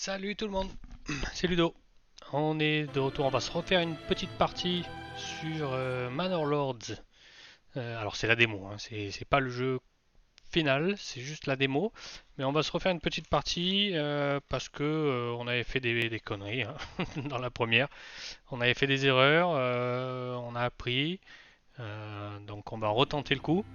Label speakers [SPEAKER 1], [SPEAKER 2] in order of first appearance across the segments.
[SPEAKER 1] Salut tout le monde, c'est Ludo. On est de retour, on va se refaire une petite partie sur Manor Lords. Alors c'est la démo, hein, c'est pas le jeu final, c'est juste la démo. Mais on va se refaire une petite partie parce que on avait fait des conneries hein, dans la première. On avait fait des erreurs, on a appris, donc on va retenter le coup.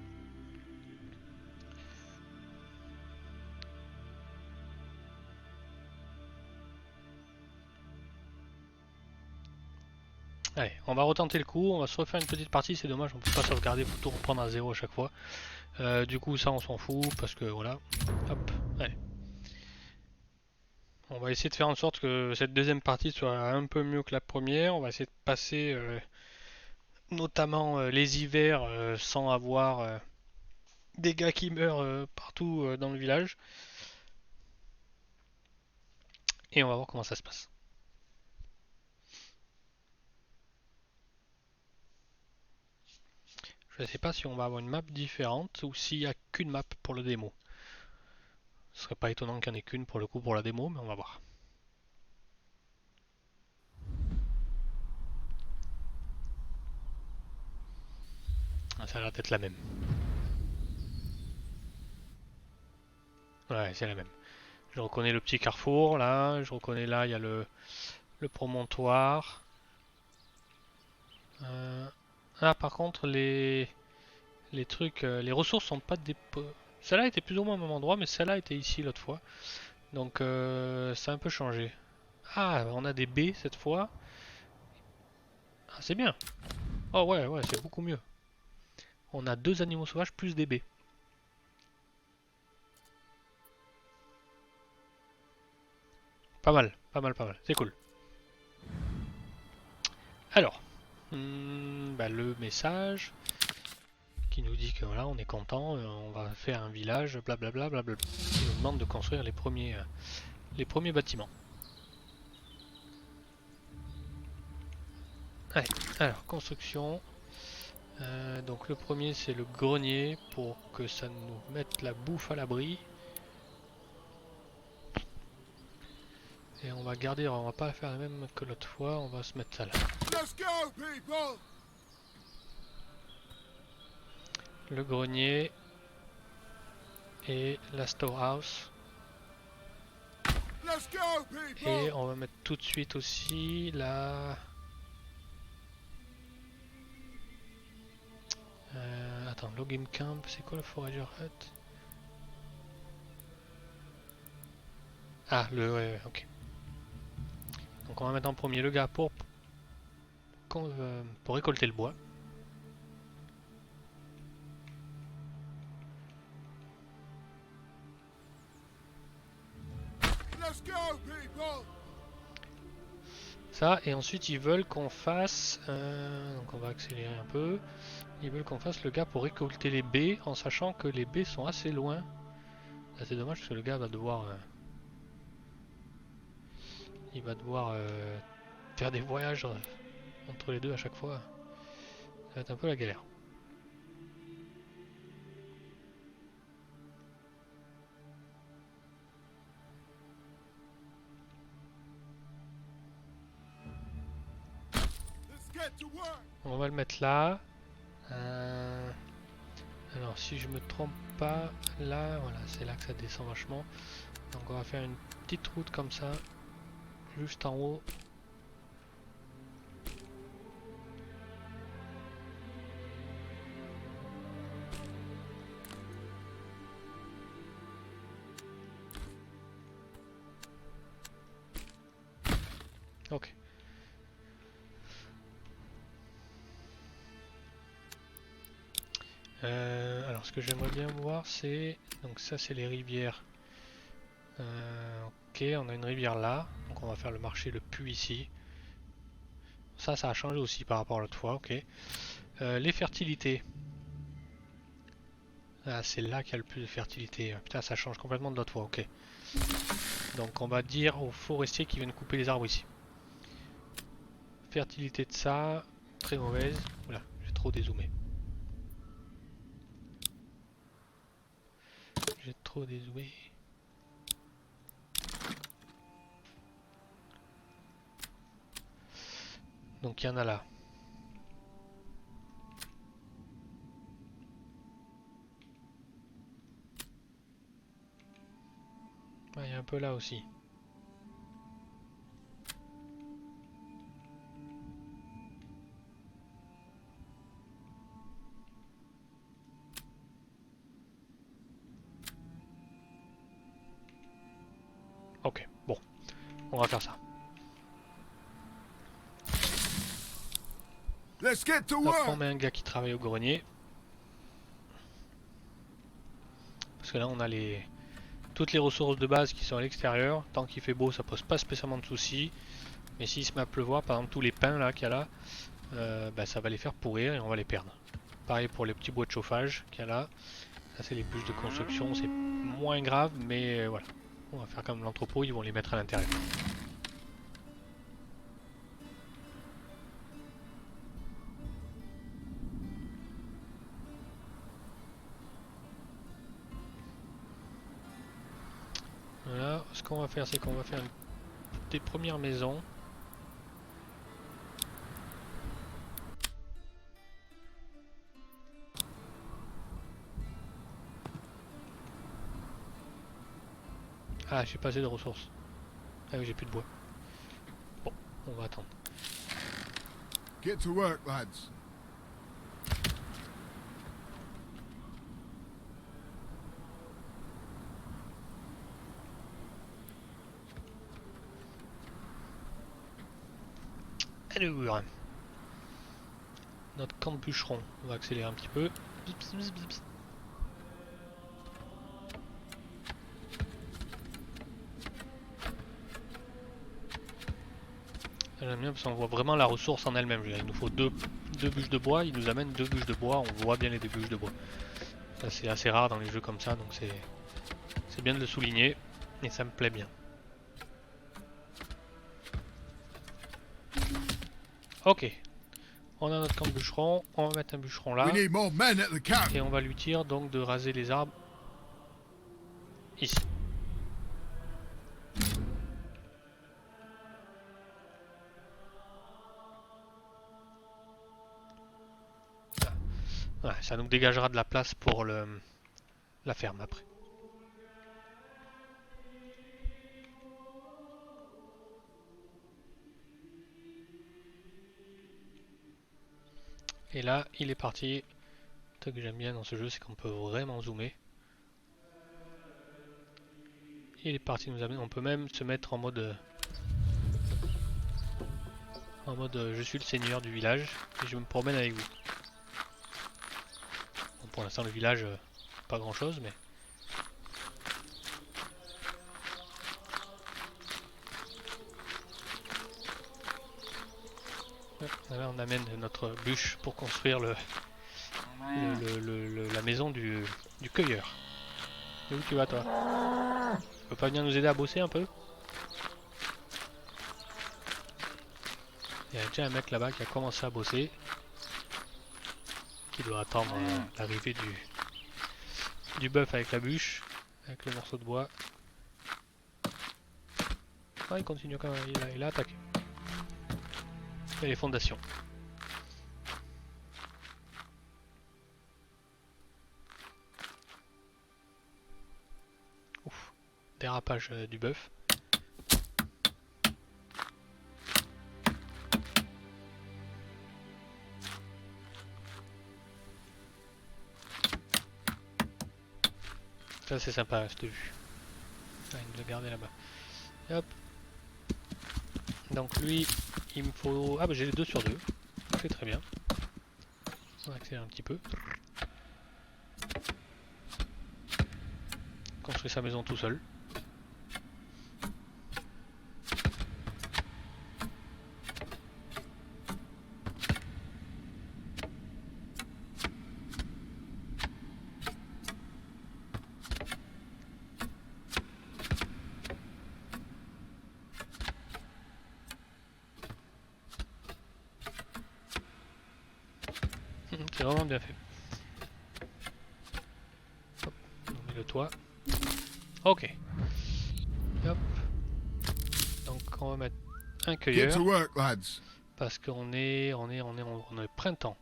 [SPEAKER 1] Allez, on va retenter le coup, on va se refaire une petite partie, c'est dommage, on peut pas sauvegarder, faut tout reprendre à zéro à chaque fois. Du coup, ça, on s'en fout parce que voilà. Hop, allez. On va essayer de faire en sorte que cette deuxième partie soit un peu mieux que la première. On va essayer de passer notamment les hivers sans avoir des gars qui meurent partout dans le village. Et on va voir comment ça se passe. Je ne sais pas si on va avoir une map différente ou s'il n'y a qu'une map pour le démo. Ce serait pas étonnant qu'il n'y en ait qu'une pour le coup pour la démo, mais on va voir. Ah, ça a l'air d'être la même. Ouais, c'est la même. Je reconnais le petit carrefour là, je reconnais là, il y a le promontoire. Euh, Ah, par contre, les trucs, les ressources sont pas des. Celle-là était plus ou moins au même endroit, mais celle-là était ici l'autre fois. Donc, ça a un peu changé. Ah, on a des baies cette fois. Ah, c'est bien. Oh, ouais, ouais, c'est beaucoup mieux. On a deux animaux sauvages plus des baies. Pas mal, pas mal, pas mal. C'est cool. Alors, bah, le message qui nous dit que voilà, on est content, on va faire un village, blablabla, blablabla. Il nous demande de construire les premiers bâtiments. Allez, alors, construction. Donc le premier c'est le grenier pour que ça nous mette la bouffe à l'abri. Et on va garder, on va pas faire la même que l'autre fois, on va se mettre ça là. Le grenier et la storehouse. Et on va mettre tout de suite aussi la... attends, Login Camp, c'est quoi le Forager Hut? Ah, ouais, ouais, ok. Donc on va mettre en premier le gars pour récolter le bois. Ça, et ensuite ils veulent qu'on fasse... donc on va accélérer un peu. Ils veulent qu'on fasse le gars pour récolter les baies en sachant que les baies sont assez loin. C'est dommage parce que le gars va devoir... il va devoir faire des voyages entre les deux à chaque fois. Ça va être un peu la galère. On va le mettre là. Alors si je me trompe pas, là, voilà, c'est là que ça descend vachement. Donc on va faire une petite route comme ça, juste en haut. Ok. Alors ce que j'aimerais bien voir c'est... Donc ça c'est les rivières. Ok, on a une rivière là. Donc on va faire le marché le puits ici. Ça a changé aussi par rapport à l'autre fois, ok. Les fertilités. Ah, c'est là qu'il y a le plus de fertilité. Putain, ça change complètement de l'autre fois, ok. Donc on va dire aux forestiers qui viennent couper les arbres ici. Fertilité de ça, très mauvaise. Voilà, j'ai trop dézoomé. J'ai trop dézoomé. Donc il y en a là. Ah, il y a un peu là aussi. Ok, bon, on va faire ça.
[SPEAKER 2] Let's get to
[SPEAKER 1] Hop,
[SPEAKER 2] work.
[SPEAKER 1] on met un gars qui travaille au grenier. Parce que là on a toutes les ressources de base qui sont à l'extérieur. Tant qu'il fait beau ça pose pas spécialement de soucis. Mais s'il se met à pleuvoir, par exemple tous les pins là qu'il y a là, bah, ça va les faire pourrir et on va les perdre. Pareil pour les petits bois de chauffage qu'il y a là. Ça c'est les bûches de construction, c'est moins grave mais voilà. On va faire comme l'entrepôt, ils vont les mettre à l'intérieur. Voilà, ce qu'on va faire c'est qu'on va faire des premières maisons. Ah, j'ai pas assez de ressources. Ah oui, j'ai plus de bois. Bon, on va attendre.
[SPEAKER 2] Get to work, lads.
[SPEAKER 1] Alors, notre camp de bûcheron, on va accélérer un petit peu. Bips, bips, bips. J'aime bien parce qu'on voit vraiment la ressource en elle-même. Il nous faut deux bûches de bois, il nous amène 2 bûches de bois, on voit bien les 2 bûches de bois. Ça c'est assez rare dans les jeux comme ça, donc c'est bien de le souligner et ça me plaît bien. Ok, on a notre camp de bûcheron, on va mettre un bûcheron là
[SPEAKER 2] We need more men at the camp.
[SPEAKER 1] et on va lui dire donc de raser les arbres ici. Ouais, ça nous dégagera de la place pour la ferme après. Et là, il est parti. Ce que j'aime bien dans ce jeu, c'est qu'on peut vraiment zoomer. Il est parti nous amener. On peut même se mettre en mode je suis le seigneur du village et je me promène avec vous. Bon, pour l'instant, le village, pas grand chose, mais. Là, on amène notre bûche pour construire la maison du cueilleur. Et où tu vas, toi? Tu peux pas venir nous aider à bosser un peu? Il y a déjà un mec là-bas qui a commencé à bosser. Qui doit attendre l'arrivée du bœuf avec la bûche. Avec le morceau de bois. Ah, il continue quand même, il a attaqué. Et les fondations. Ouf. Dérapage du bœuf. Ça c'est sympa cette vue. Ah, il nous a gardé là-bas. Hop. Donc lui, il me faut... Ah bah j'ai les 2 sur 2. C'est très bien. On va accélérer un petit peu. Construire sa maison tout seul. C'est vraiment bien fait. Hop, on met le toit. Ok. Hop. Donc on va mettre un
[SPEAKER 2] Get
[SPEAKER 1] cueilleur.
[SPEAKER 2] to work, lads.
[SPEAKER 1] parce qu'on on est printemps.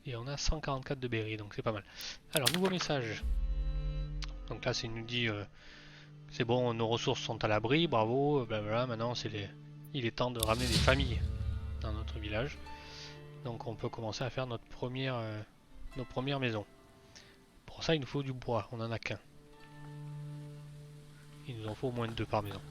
[SPEAKER 1] Et on a 144 de berry, donc c'est pas mal. Alors, nouveau message. Donc là, il nous dit c'est bon, nos ressources sont à l'abri, bravo, blablabla. Maintenant, il est temps de ramener des familles dans notre village. Donc on peut commencer à faire nos premières maisons. Pour ça, il nous faut du bois, on en a qu'un. Il nous en faut au moins 2 par maison.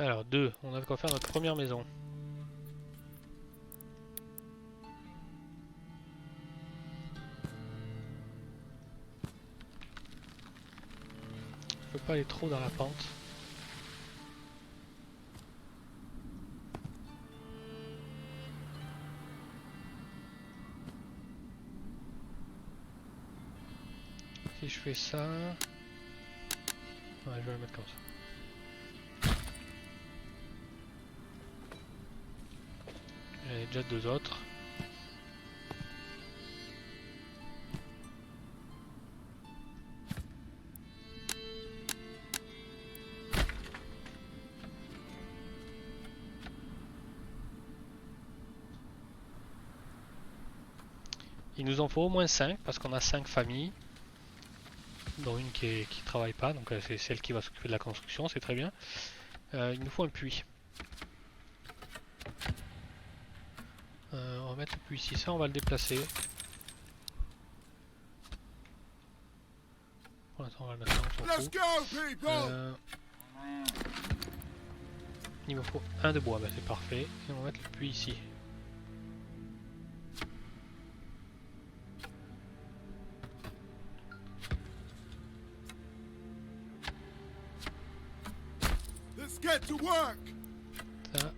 [SPEAKER 1] Alors 2, on a de quoi faire notre première maison. Je peux pas aller trop dans la pente. Si je fais ça... Ouais, je vais le mettre comme ça. J'en ai déjà 2 autres. Il nous en faut au moins 5 parce qu'on a 5 familles. Dont une qui travaille pas, donc c'est celle qui va s'occuper de la construction, c'est très bien. Il nous faut un puits. On va mettre le puits ici, ça on va le déplacer. Pour l'instant on va le mettre là, on s'en fout. Il me faut un de bois, bah, c'est parfait. Et on va mettre le puits ici.
[SPEAKER 2] Let's get to work.
[SPEAKER 1] Ça.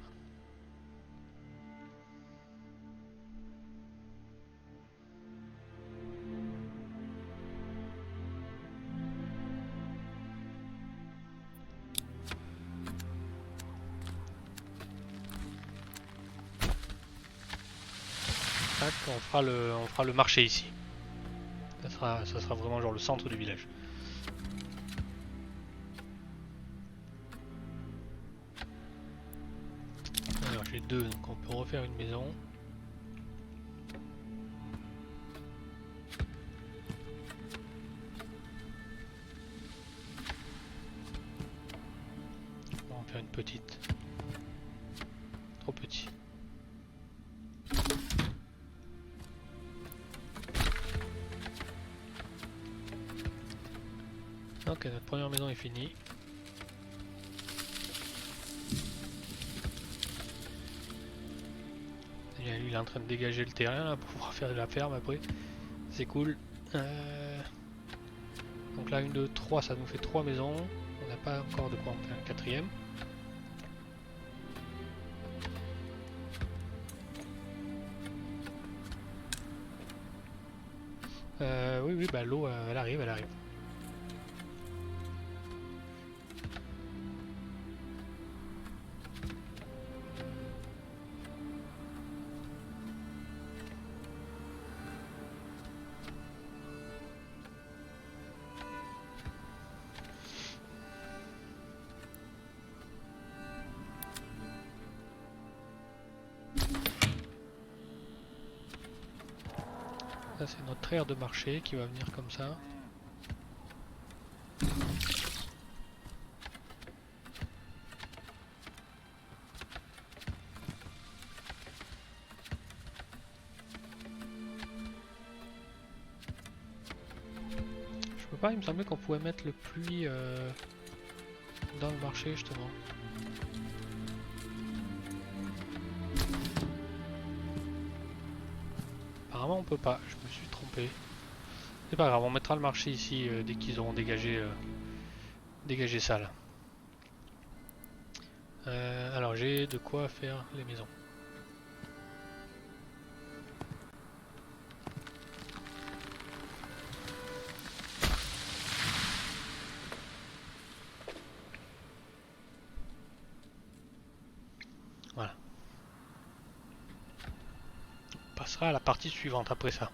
[SPEAKER 1] Tac, on fera le marché ici. Ça sera vraiment genre le centre du village. Alors j'ai 2, donc on peut refaire une maison. On va en faire une petite. Trop petit. Ok, notre première maison est finie. Et lui, il est en train de dégager le terrain là, pour pouvoir faire de la ferme après. C'est cool. Donc là, 1, 2, 3, ça nous fait 3 maisons. On n'a pas encore de quoi en faire un 4ème. Oui, bah l'eau, elle arrive, elle arrive. Ça c'est notre aire de marché qui va venir comme ça. Je peux pas, il me semblait qu'on pouvait mettre le puits dans le marché justement. Apparemment on peut pas, je me suis trompé. C'est pas grave, on mettra le marché ici dès qu'ils auront dégagé ça là. Alors j'ai de quoi faire les maisons. passera à la partie suivante après ça.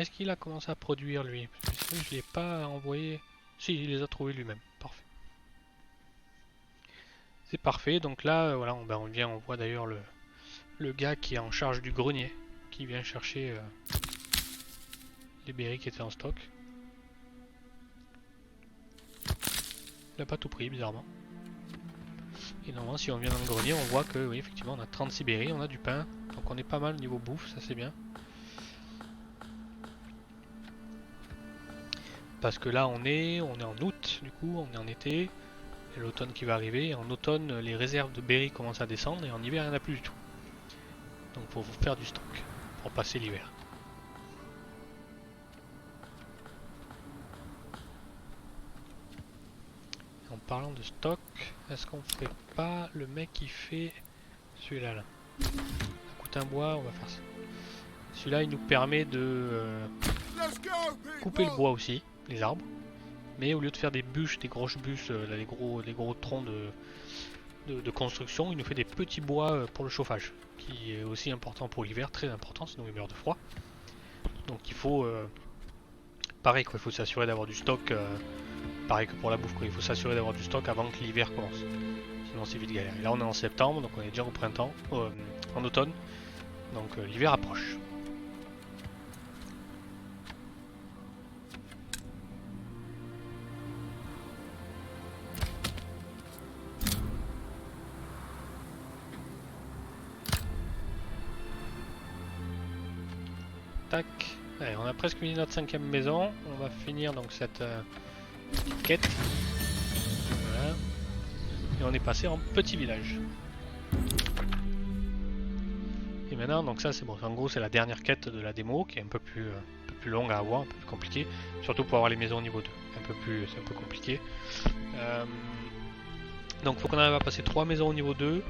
[SPEAKER 1] Est-ce qu'il a commencé à produire lui? Parce que je ne l'ai pas envoyé. Si, il les a trouvés lui-même. Parfait. C'est parfait. Donc là, voilà, on voit d'ailleurs le gars qui est en charge du grenier, qui vient chercher les berries qui étaient en stock. Il n'a pas tout pris, bizarrement. Et normalement, si on vient dans le grenier, on voit que, oui, effectivement, on a 36 berries, on a du pain. Donc on est pas mal au niveau bouffe, ça c'est bien. Parce que là, on est en août, du coup, on est en été. Et l'automne qui va arriver. Et en automne, les réserves de berries commencent à descendre. Et en hiver, il n'y en a plus du tout. Donc il faut faire du stock pour passer l'hiver. En parlant de stock, est-ce qu'on ferait pas le mec qui fait celui-là là? Ça coûte un bois, on va faire ça. Celui-là, il nous permet de
[SPEAKER 2] Let's go,
[SPEAKER 1] couper le
[SPEAKER 2] people!
[SPEAKER 1] bois aussi, les arbres. Mais au lieu de faire des bûches, des grosses bûches, là, les gros troncs de construction, il nous fait des petits bois pour le chauffage, qui est aussi important pour l'hiver, très important, sinon il meurt de froid. Donc il faut, pareil quoi, il faut s'assurer d'avoir du stock, pareil que pour la bouffe quoi, il faut s'assurer d'avoir du stock avant que l'hiver commence. Sinon c'est vite galère. Et là on est en septembre, donc on est déjà au printemps, en automne, donc l'hiver approche. Tac. Allez, on a presque fini notre 5ème maison. On va finir donc cette quête. Voilà. Et on est passé en petit village. Et maintenant, donc ça c'est bon. En gros, c'est la dernière quête de la démo qui est un peu plus longue à avoir, un peu plus compliquée. Surtout pour avoir les maisons au niveau 2. C'est un peu compliqué. Donc il faut qu'on arrive à passer 3 maisons au niveau 2.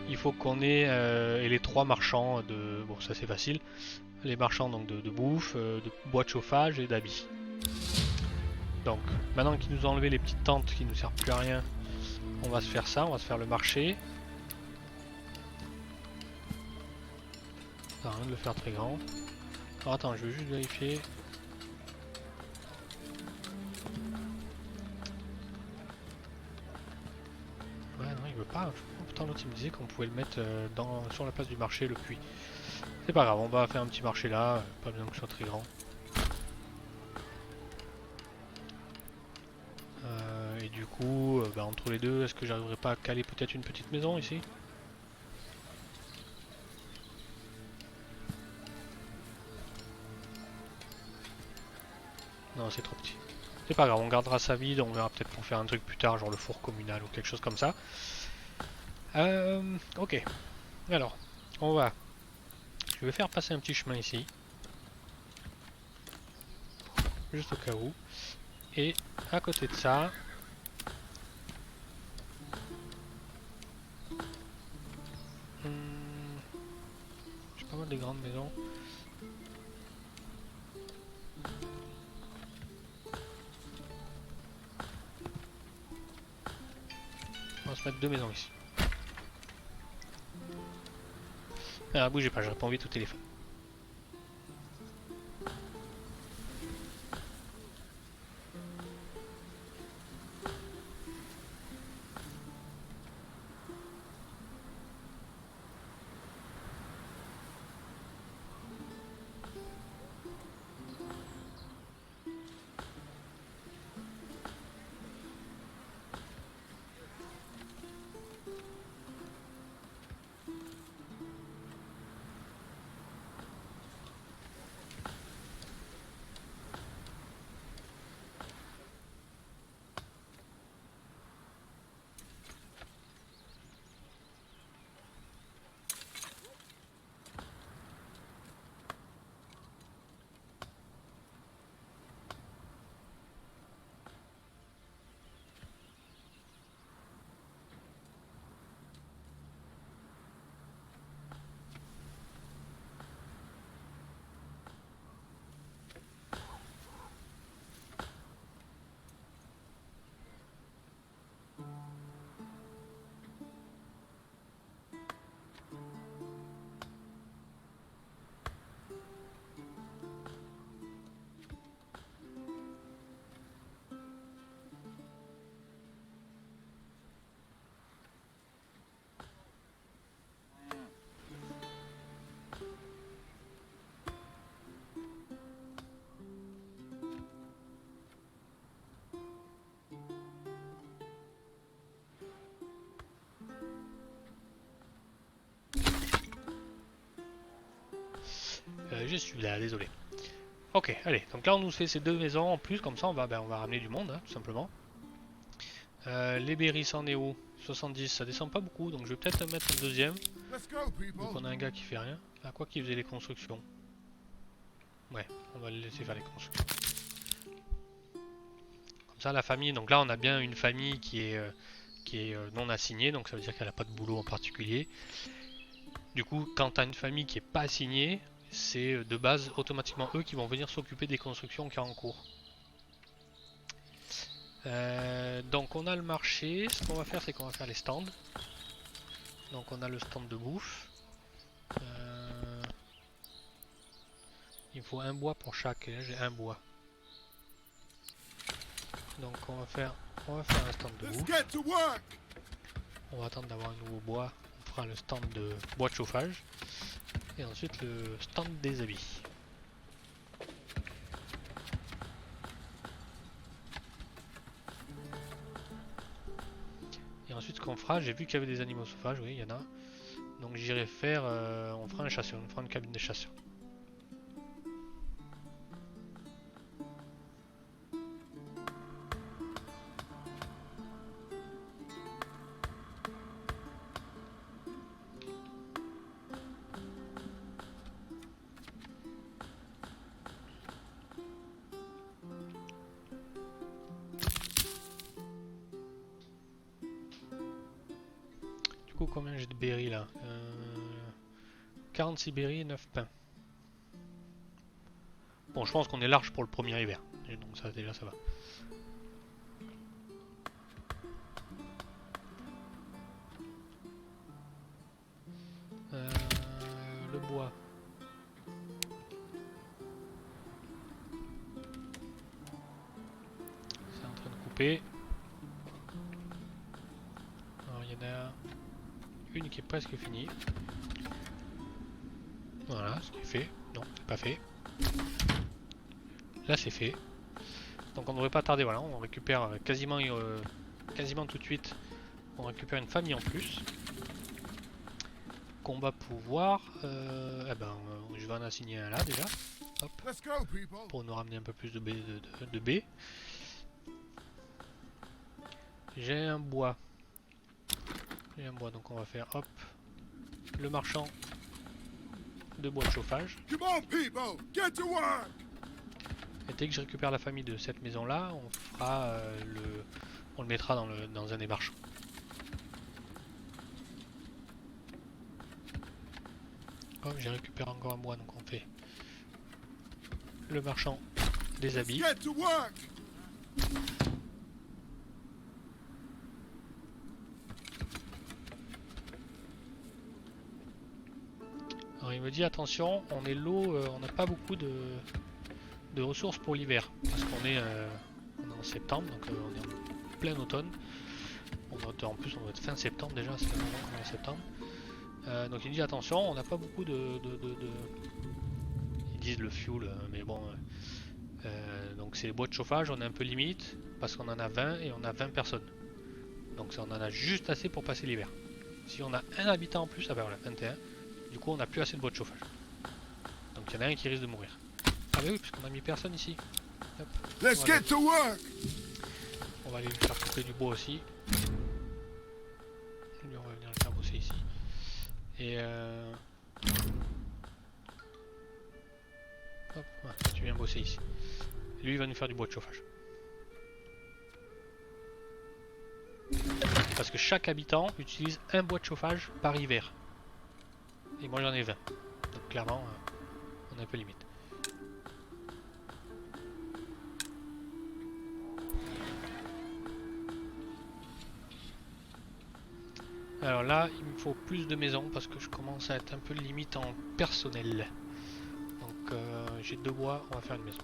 [SPEAKER 1] Il faut qu'on ait et les 3 marchands de. Bon, ça c'est facile. Les marchands donc de bouffe, de bois de chauffage et d'habits. Donc maintenant qu'ils nous ont enlevé les petites tentes qui nous servent plus à rien, on va se faire ça, on va se faire le marché. Ça sert à rien de le faire très grand. Alors attends, je vais juste vérifier. Ouais non il veut pas. Pourtant l'autre il me disait qu'on pouvait le mettre sur la place du marché, le puits. C'est pas grave, on va faire un petit marché là, pas besoin que ce soit très grand. Et du coup, entre les deux, est-ce que j'arriverai pas à caler peut-être une petite maison ici? Non, c'est trop petit. C'est pas grave, on gardera ça vide, on verra peut-être pour faire un truc plus tard, genre le four communal ou quelque chose comme ça. Ok. Alors, on va... Je vais faire passer un petit chemin ici. Juste au cas où. Et à côté de ça... J'ai pas mal de grandes maisons. On va se mettre 2 maisons ici. Ah, bougez pas, je réponds vite au téléphone. j'ai celui-là, désolé. Ok, allez, donc là on nous fait ces 2 maisons en plus, comme ça on va ramener du monde, hein, tout simplement. Les berries, ça en est où? 70, ça descend pas beaucoup, donc je vais peut-être mettre un deuxième.
[SPEAKER 2] Let's go, people.
[SPEAKER 1] Donc on a un gars qui fait rien. Ah, quoi qu'il faisait les constructions. Ouais, on va le laisser faire les constructions. Comme ça la famille, donc là on a bien une famille qui est non assignée, donc ça veut dire qu'elle n'a pas de boulot en particulier. Du coup, quand tu as une famille qui est pas assignée, c'est de base automatiquement eux qui vont venir s'occuper des constructions qui sont en cours. Donc on a le marché, ce qu'on va faire c'est qu'on va faire les stands. Donc on a le stand de bouffe. Il faut un bois pour chaque, et là j'ai un bois. Donc on va faire un stand de
[SPEAKER 2] Let's
[SPEAKER 1] bouffe.
[SPEAKER 2] get to work.
[SPEAKER 1] On va attendre d'avoir un nouveau bois. On fera le stand de bois de chauffage. Et ensuite le stand des habits. Et ensuite ce qu'on fera, j'ai vu qu'il y avait des animaux sauvages, oui il y en a. Donc j'irai faire, on fera un chasseur, on fera une cabine de chasseur. Du coup combien j'ai de berries là 46 berries et 9 pains. Bon je pense qu'on est large pour le premier hiver. Et donc ça déjà ça va. Le bois. C'est en train de couper. Alors il y en a une qui est presque finie. Voilà, ce qui est fait. Non, c'est pas fait. Là c'est fait. Donc on ne devrait pas tarder, voilà, on récupère quasiment tout de suite. On récupère une famille en plus. Qu'on va pouvoir... je vais en assigner un là déjà. Hop,
[SPEAKER 2] Let's go, people.
[SPEAKER 1] pour nous ramener un peu plus de B. J'ai un bois. Donc on va faire hop le marchand de bois de chauffage.
[SPEAKER 2] Come on, people. Get to work.
[SPEAKER 1] Et dès que je récupère la famille de cette maison là, on fera on le mettra dans un des marchands. Hop, j'ai récupéré encore un bois, donc on fait le marchand des
[SPEAKER 2] Let's
[SPEAKER 1] habits.
[SPEAKER 2] get to work.
[SPEAKER 1] Alors il me dit attention, on est low, on n'a pas beaucoup de ressources pour l'hiver. Parce qu'on est en septembre, donc on est en plein automne. En plus on doit être fin septembre déjà, c'est vraiment qu'on est en septembre. Donc il dit attention, on n'a pas beaucoup Ils disent le fuel, mais bon... donc c'est les bois de chauffage, on est un peu limite, parce qu'on en a 20 et on a 20 personnes. Donc ça, on en a juste assez pour passer l'hiver. Si on a un habitant en plus, ah ben voilà, 21. Du coup on n'a plus assez de bois de chauffage. Donc il y en a un qui risque de mourir. Ah bah oui, puisqu'on a mis personne ici. Hop.
[SPEAKER 2] Let's get to work.
[SPEAKER 1] On va aller lui faire couper du bois aussi. Lui, on va venir le faire bosser ici. Et hop, voilà, tu viens bosser ici. Lui il va nous faire du bois de chauffage. Parce que chaque habitant utilise un bois de chauffage par hiver. Et moi j'en ai 20. Donc clairement, on est un peu limite. Alors là, il me faut plus de maisons parce que je commence à être un peu limite en personnel. Donc j'ai 2 bois, on va faire une maison.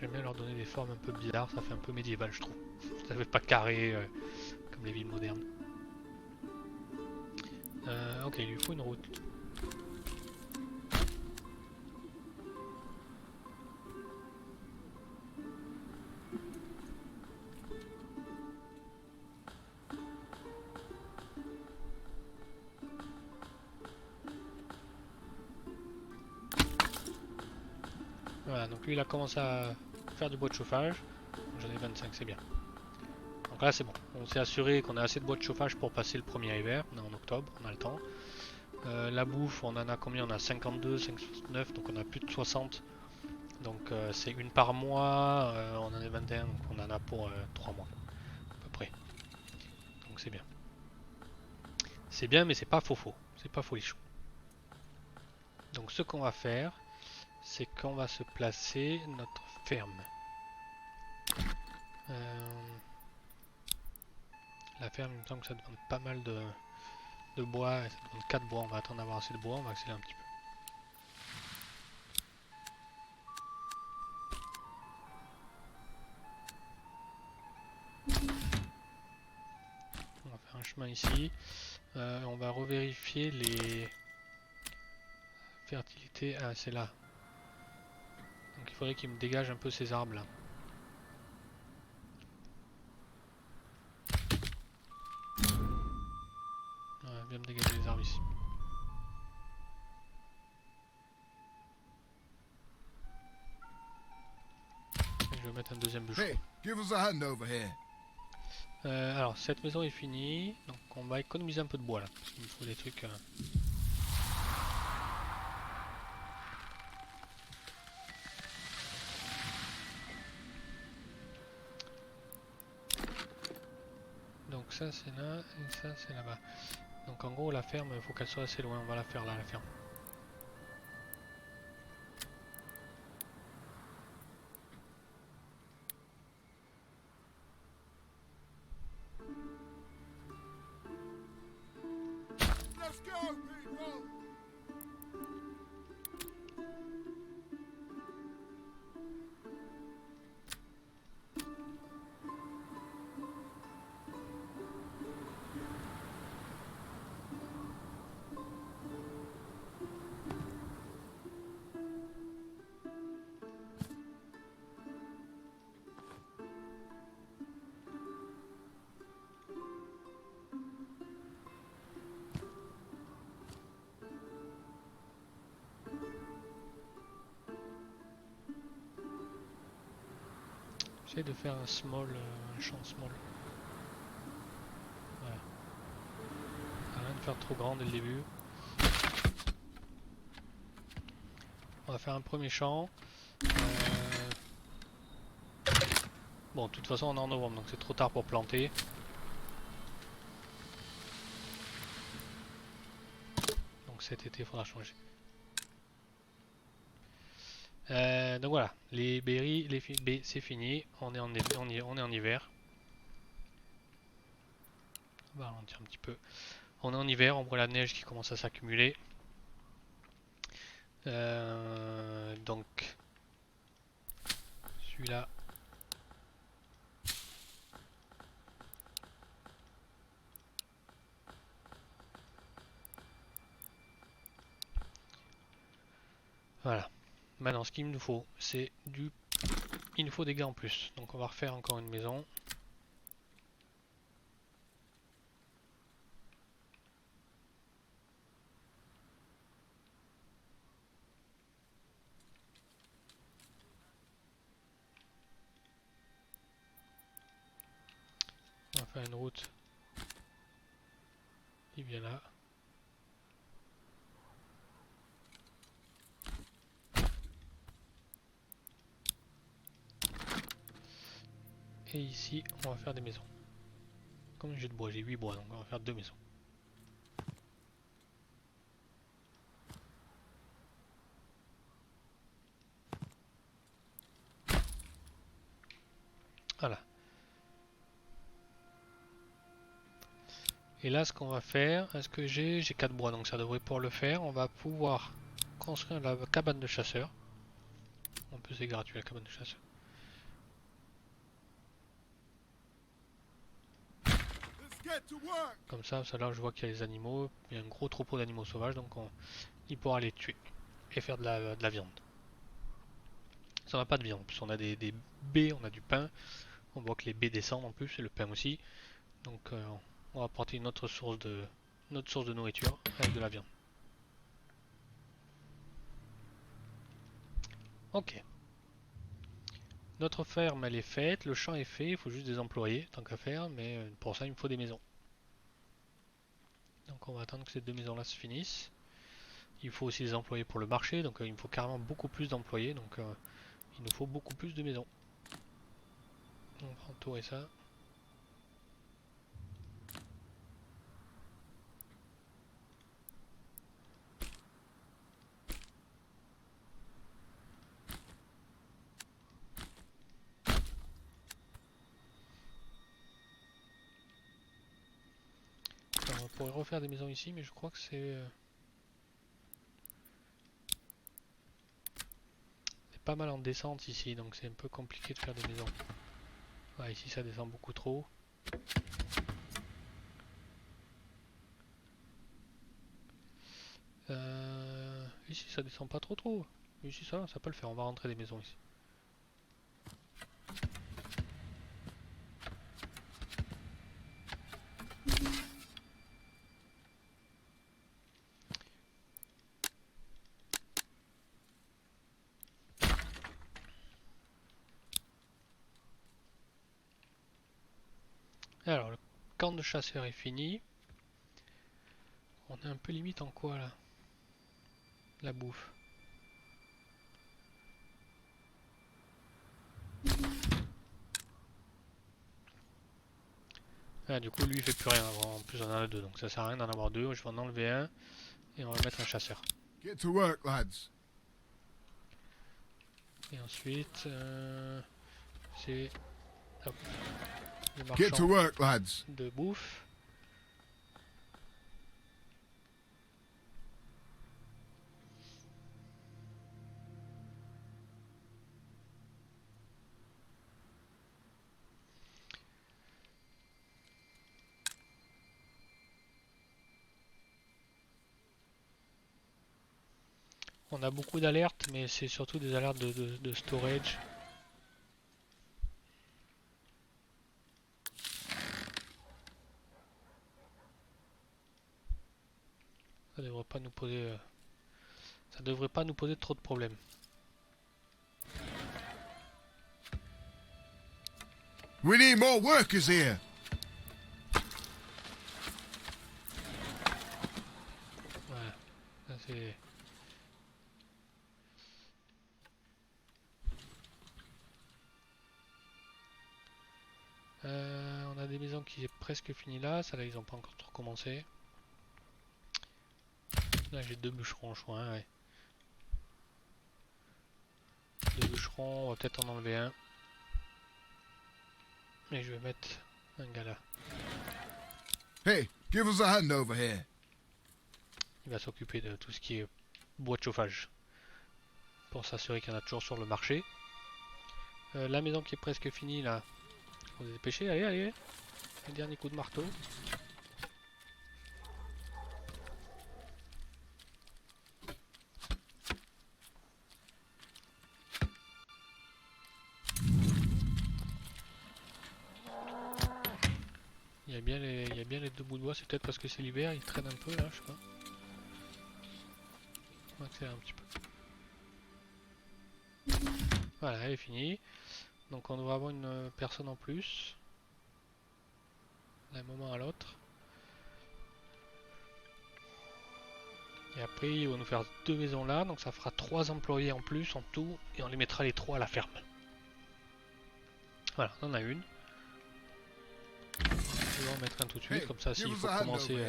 [SPEAKER 1] J'aime bien leur donner des formes un peu bizarres, ça fait un peu médiéval je trouve. Ça fait pas carré comme comme les villes modernes. Ok, il lui faut une route. Voilà, donc lui il a commencé à faire du bois de chauffage. J'en ai 25, c'est bien. Donc là c'est bon, on s'est assuré qu'on a assez de bois de chauffage pour passer le premier hiver. On est en octobre, on a le temps. La bouffe, on en a combien? On a 52, 59, donc on a plus de 60. Donc c'est une par mois, on en a 21, donc on en a pour 3 mois à peu près. Donc c'est bien. C'est bien, mais c'est pas faux. C'est pas folichon. Donc ce qu'on va faire, c'est qu'on va se placer notre ferme. La ferme, il me semble que ça demande pas mal de bois. Ça demande 4 bois. On va attendre d'avoir assez de bois. On va accélérer un petit peu. On va faire un chemin ici. On va revérifier les fertilités. Ah, c'est là. Donc il faudrait qu'il me dégage un peu ces arbres là. Ouais, viens me dégager les arbres ici. Et je vais mettre un deuxième bûcheron.
[SPEAKER 2] Hey, give us a hand over here.
[SPEAKER 1] Alors cette maison est finie. Donc on va économiser un peu de bois là. Parce qu'il me faut des trucs. Donc ça c'est là et ça c'est là-bas. Donc en gros la ferme, il faut qu'elle soit assez loin, on va la faire là la ferme.
[SPEAKER 2] Let's go, people!
[SPEAKER 1] J'essaie de faire un small, un champ small. Voilà. Rien de faire trop grand dès le début. On va faire un premier champ. Bon, de toute façon on est en novembre, donc c'est trop tard pour planter. Donc cet été il faudra changer. Donc voilà, les berries, c'est fini, on est en hiver. On va ralentir un petit peu. On est en hiver, on voit la neige qui commence à s'accumuler. Donc celui-là. Voilà. Maintenant ce qu'il nous faut, c'est du... Il nous faut des gars en plus. Donc on va refaire encore une maison. On va faire une route qui vient là. Et ici, on va faire des maisons. Comme j'ai de bois, j'ai 8 bois, donc on va faire 2 maisons. Voilà. Et là, ce qu'on va faire, est-ce que j'ai 4 bois, donc ça devrait pouvoir le faire. On va pouvoir construire la cabane de chasseur. En plus, c'est gratuit la cabane de chasseur.
[SPEAKER 2] Let's Get to work.
[SPEAKER 1] Comme ça là je vois qu'il y a les animaux, il y a un gros troupeau d'animaux sauvages, donc il pourra les tuer et faire de la viande. Ça n'a pas de viande, en plus on a des baies, on a du pain, on voit que les baies descendent en plus, et le pain aussi. Donc on va apporter une autre source de nourriture avec de la viande. Ok. Notre ferme elle est faite, le champ est fait, il faut juste des employés tant qu'à faire, mais pour ça il me faut des maisons. Donc on va attendre que ces deux maisons là se finissent. Il faut aussi des employés pour le marché, donc il me faut carrément beaucoup plus d'employés, donc il nous faut beaucoup plus de maisons. On va entourer ça. Alors, on pourrait refaire des maisons ici, mais je crois que c'est pas mal en descente ici, donc c'est un peu compliqué de faire des maisons. Ouais, ici ça descend beaucoup trop. Ici ça descend pas trop. Ici ça peut le faire, on va rentrer des maisons ici. Alors le camp de chasseurs est fini. On est un peu limite en quoi là? La bouffe. Ah, du coup lui il fait plus rien, en plus on en a deux, donc ça sert à rien d'en avoir deux, je vais en enlever un et on va mettre un chasseur.
[SPEAKER 2] Get to work, lads.
[SPEAKER 1] Et ensuite c'est hop, le
[SPEAKER 2] Get to
[SPEAKER 1] marchand
[SPEAKER 2] work, lads.
[SPEAKER 1] de bouffe. On a beaucoup d'alertes, mais c'est surtout des alertes de storage. Ça devrait pas nous poser, ça devrait pas nous poser trop de problèmes.
[SPEAKER 2] We need more workers here.
[SPEAKER 1] Voilà, ça c'est. On a des maisons qui est presque fini là, ça là ils ont pas encore trop commencé. Là j'ai deux bûcherons en choix, ouais. Deux bûcherons, on va peut-être en enlever un. Et je vais mettre un gars là.
[SPEAKER 2] Hey, give us a hand over here.
[SPEAKER 1] Il va s'occuper de tout ce qui est bois de chauffage. Pour s'assurer qu'il y en a toujours sur le marché. La maison qui est presque finie là. On va se dépêcher, allez. Un dernier coup de marteau. Il y a bien les deux bouts de bois, c'est peut-être parce que c'est l'hiver, ils traînent un peu là, je sais pas. On va accélérer un petit peu. Voilà, elle est finie. Donc on devrait avoir une personne en plus. D'un moment à l'autre. Et après ils vont nous faire deux maisons là, donc ça fera 3 employés en plus en tout, et on les mettra les 3 à la ferme. Voilà, on en a une. Je vais en mettre un tout de suite, comme ça s'il faut commencer,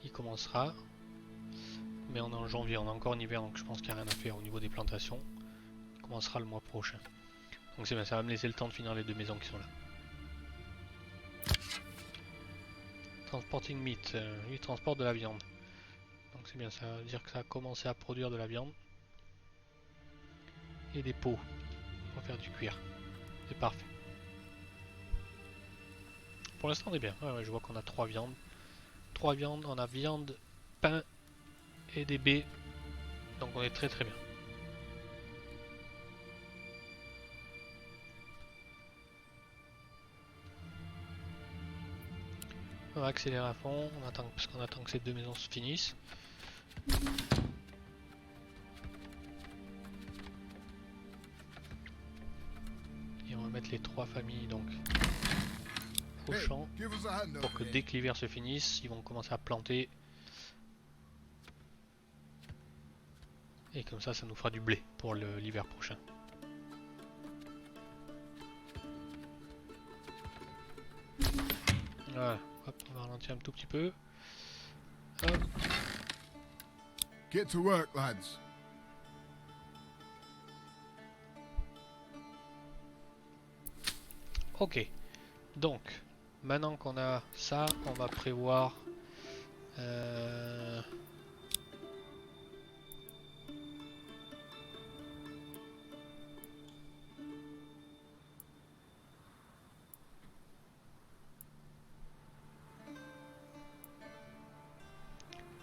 [SPEAKER 1] il commencera. Mais on est en janvier, on est encore en hiver, donc je pense qu'il n'y a rien à faire au niveau des plantations. Il commencera le mois prochain. Donc c'est bien, ça va me laisser le temps de finir les deux maisons qui sont là. Transporting meat, lui transporte de la viande. Donc c'est bien, ça veut dire que ça a commencé à produire de la viande. Et des pots pour faire du cuir. C'est parfait. pour l'instant on est bien. Ouais, ouais, je vois qu'on a 3 viandes. 3 viandes, on a viande, pain et des baies. Donc on est très très bien. On va accélérer à fond, on attend, parce qu'on attend que ces 2 maisons se finissent. Et on va mettre les 3 familles donc au
[SPEAKER 2] Hey,
[SPEAKER 1] champ
[SPEAKER 2] give us a hand
[SPEAKER 1] pour
[SPEAKER 2] over
[SPEAKER 1] que
[SPEAKER 2] here.
[SPEAKER 1] dès que l'hiver se finisse, ils vont commencer à planter. Et comme ça nous fera du blé pour l'hiver prochain. Voilà, hop, on va ralentir un tout petit peu. Hop.
[SPEAKER 2] Get to work, lads.
[SPEAKER 1] Ok, donc maintenant qu'on a ça, on va prévoir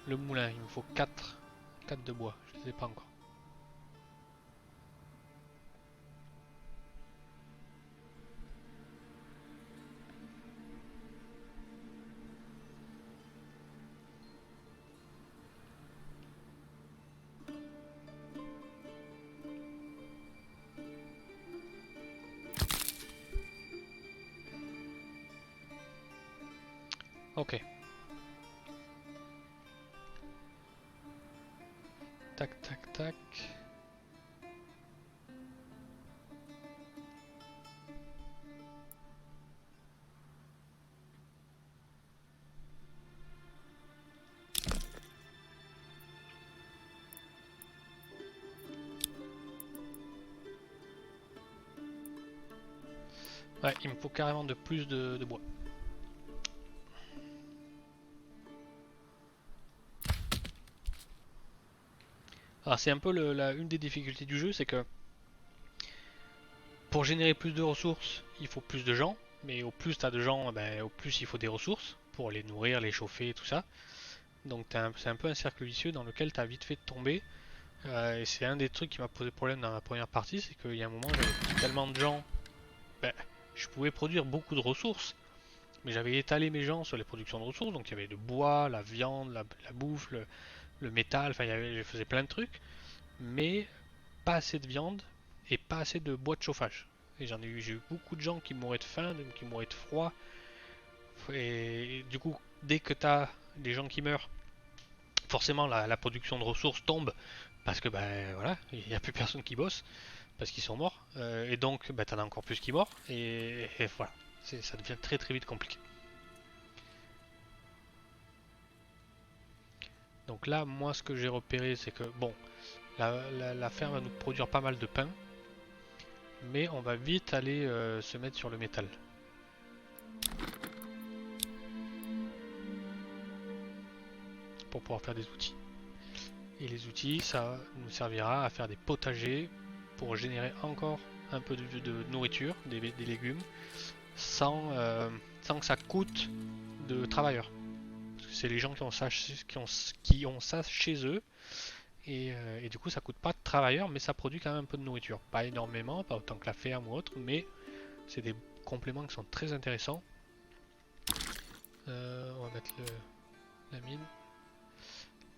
[SPEAKER 1] le moulin. Il me faut 4 de bois, je ne les ai pas encore. Ok. Tac, tac, tac. Ouais, il me faut carrément de plus de bois. Alors c'est un peu une des difficultés du jeu, c'est que pour générer plus de ressources, il faut plus de gens. Mais au plus tu as de gens, ben, au plus il faut des ressources pour les nourrir, les chauffer et tout ça. Donc c'est un peu un cercle vicieux dans lequel tu as vite fait de tomber. Et c'est un des trucs qui m'a posé problème dans la première partie, c'est qu'il y a un moment j'avais tellement de gens, ben, je pouvais produire beaucoup de ressources, mais j'avais étalé mes gens sur les productions de ressources, donc il y avait le bois, la viande, la bouffe, le métal, enfin je faisais plein de trucs, mais pas assez de viande et pas assez de bois de chauffage. Et j'ai eu beaucoup de gens qui mouraient de faim, qui mouraient de froid, et du coup, dès que tu as des gens qui meurent, forcément la production de ressources tombe parce que ben voilà, il n'y a plus personne qui bosse parce qu'ils sont morts et donc ben, t'en as encore plus qui morts et voilà, ça devient très très vite compliqué. Donc là, moi ce que j'ai repéré c'est que bon, la ferme va nous produire pas mal de pain, mais on va vite aller se mettre sur le métal. Pour pouvoir faire des outils. Et les outils, ça nous servira à faire des potagers pour générer encore un peu de nourriture, des légumes, sans que ça coûte de travailleurs. Parce que c'est les gens qui ont ça chez eux. Et du coup, ça coûte pas de travailleurs, mais ça produit quand même un peu de nourriture. Pas énormément, pas autant que la ferme ou autre, mais c'est des compléments qui sont très intéressants. On va mettre la mine.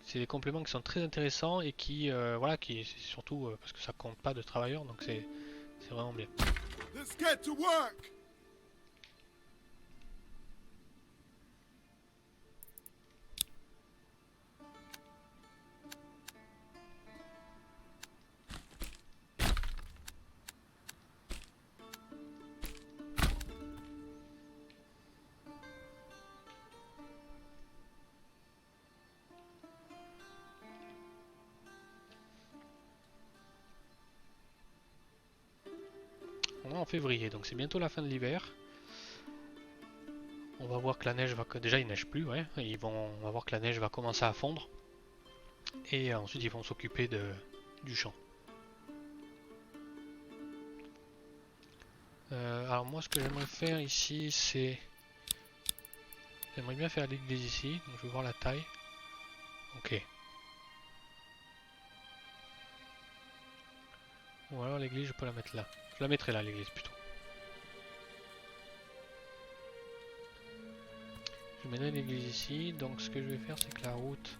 [SPEAKER 1] C'est des compléments qui sont très intéressants et voilà, qui surtout parce que ça compte pas de travailleurs, donc c'est vraiment bien.
[SPEAKER 2] Let's get to work.
[SPEAKER 1] On est en février, donc c'est bientôt la fin de l'hiver. On va voir que la neige va... Déjà il neige plus, ouais. On va voir que la neige va commencer à fondre. Et ensuite ils vont s'occuper du champ. Alors moi ce que j'aimerais faire ici c'est J'aimerais bien faire l'église ici, donc je vais voir la taille. Ok. Ou alors l'église, je peux la mettre là. Je la mettrai là, l'église plutôt. Je mettrai l'église ici, donc ce que je vais faire, c'est que la route,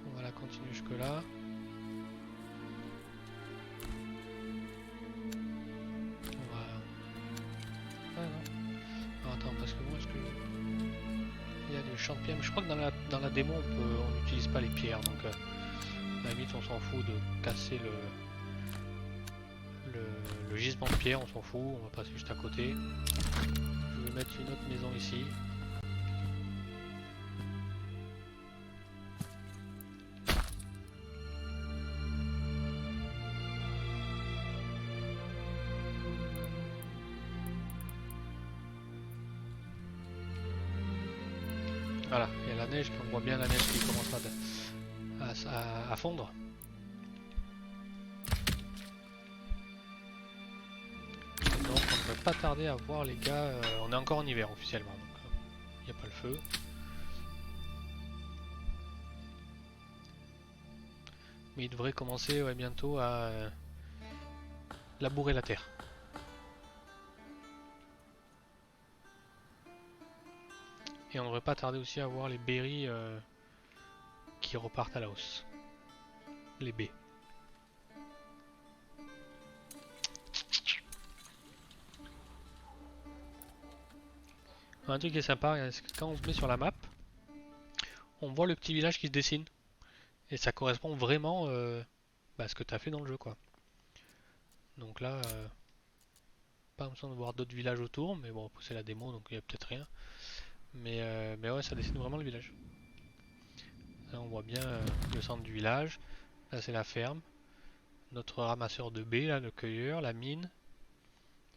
[SPEAKER 1] on va la continuer jusque là. On va... Ah non. Ah, attends, parce que moi, est-ce que... Il y a des champs de pierre, mais je crois que dans la démo, on n'utilise pas les pierres, donc à la limite, on s'en fout de casser le gisement de pierre, on s'en fout, on va passer juste à côté. Je vais mettre une autre maison ici. Voilà, il y a la neige, on voit bien la neige qui commence à fondre. Et donc on ne va pas tarder à voir les gars, on est encore en hiver officiellement, donc il n'y a pas le feu. Mais il devrait commencer bientôt à labourer la terre. Et on ne devrait pas tarder aussi à voir les berries qui repartent à la hausse. Les baies. Un truc qui est sympa, c'est que quand on se met sur la map, on voit le petit village qui se dessine. Et ça correspond vraiment à ce que tu as fait dans le jeu, quoi. Donc là, pas besoin de voir d'autres villages autour, mais bon, c'est la démo, donc il n'y a peut-être rien. Mais ouais, ça dessine vraiment le village. Là, on voit bien le centre du village. Là, c'est la ferme. Notre ramasseur de baies, là, le cueilleur, la mine.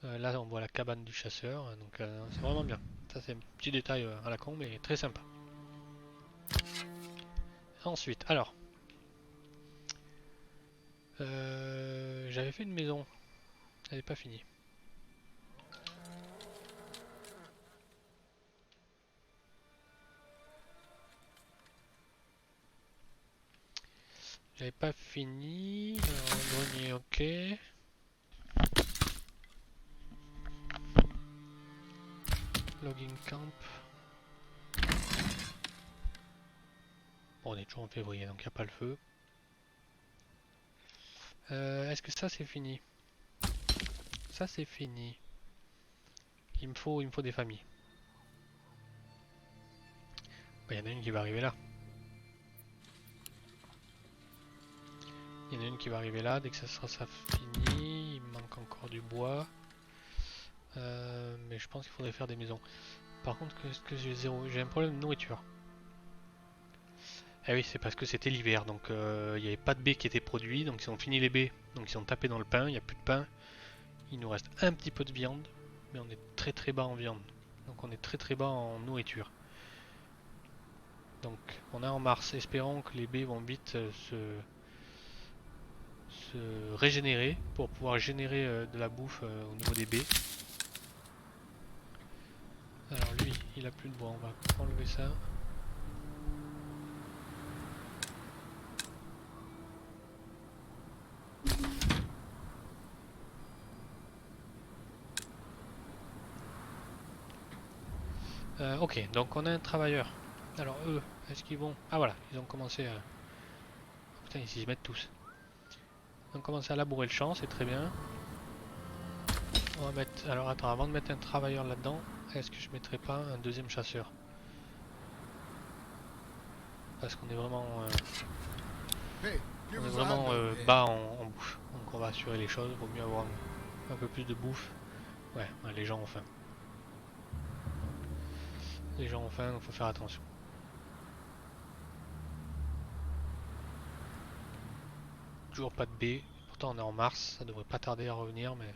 [SPEAKER 1] Là, on voit la cabane du chasseur. Donc, c'est vraiment bien. Ça, c'est un petit détail à la con, mais très sympa. Ensuite, alors. J'avais fait une maison. Elle n'est pas finie. J'avais pas fini. Alors, le grenier, ok. Logging camp. Bon, on est toujours en février, donc il n'y a pas le feu. Est-ce que ça c'est fini? Ça c'est fini. Il me faut des familles. Il y en a une qui va arriver là. Il y en a une qui va arriver là, dès que ça sera fini. Il me manque encore du bois. Mais je pense qu'il faudrait faire des maisons. Par contre, j'ai un problème de nourriture. Ah oui, c'est parce que c'était l'hiver, donc il n'y avait pas de baies qui étaient produits, donc ils ont fini les baies, donc ils ont tapé dans le pain, il n'y a plus de pain. Il nous reste un petit peu de viande, mais on est très très bas en viande. Donc on est très très bas en nourriture. Donc on est en mars, espérons que les baies vont vite se régénérer pour pouvoir générer de la bouffe au niveau des baies. Alors lui, il a plus de bois, on va enlever ça. Ok, donc on a un travailleur. Alors eux, est-ce qu'ils vont... Ah voilà, ils ont commencé à... Putain, ils s'y mettent tous. Ils ont commencé à labourer le champ, c'est très bien. On va mettre... Alors attends, avant de mettre un travailleur là-dedans, est-ce que je mettrais pas un deuxième chasseur? Parce qu'on est vraiment... bas en bouffe. Donc on va assurer les choses, vaut mieux avoir un peu plus de bouffe. Ouais, les gens ont faim. Les gens ont faim, donc faut faire attention. Toujours pas de baies. Pourtant on est en mars, ça devrait pas tarder à revenir, mais...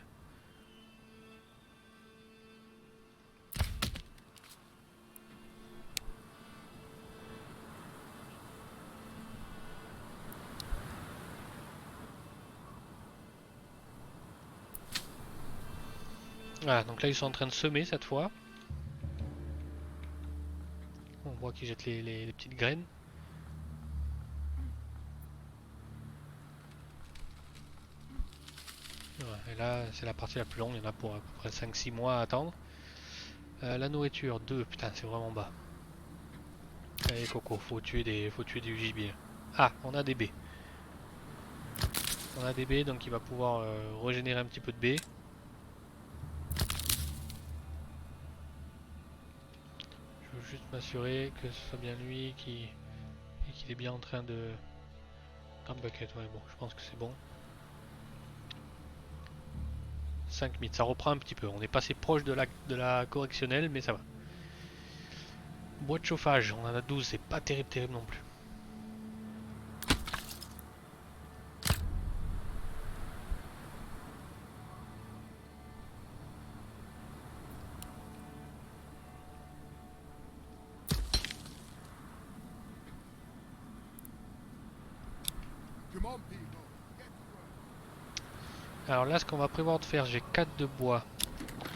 [SPEAKER 1] Voilà, donc là ils sont en train de semer cette fois. endroit qui jette les petites graines. Voilà, et là, c'est la partie la plus longue. Il y en a pour à peu près 5-6 mois à attendre. La nourriture, 2. Putain, c'est vraiment bas. Allez, Coco, faut tuer du gibier. Ah, on a des baies. On a des baies, donc il va pouvoir régénérer un petit peu de baies. Je veux juste m'assurer que ce soit bien lui qu'il est bien en train de... Un bucket, ouais, bon, je pense que c'est bon. 5 mythes, ça reprend un petit peu. On est passé proche de la correctionnelle, mais ça va. Bois de chauffage, on en a 12, c'est pas terrible non plus.
[SPEAKER 2] Come on, people. Get to work.
[SPEAKER 1] Alors là, ce qu'on va prévoir de faire, j'ai 4 de bois.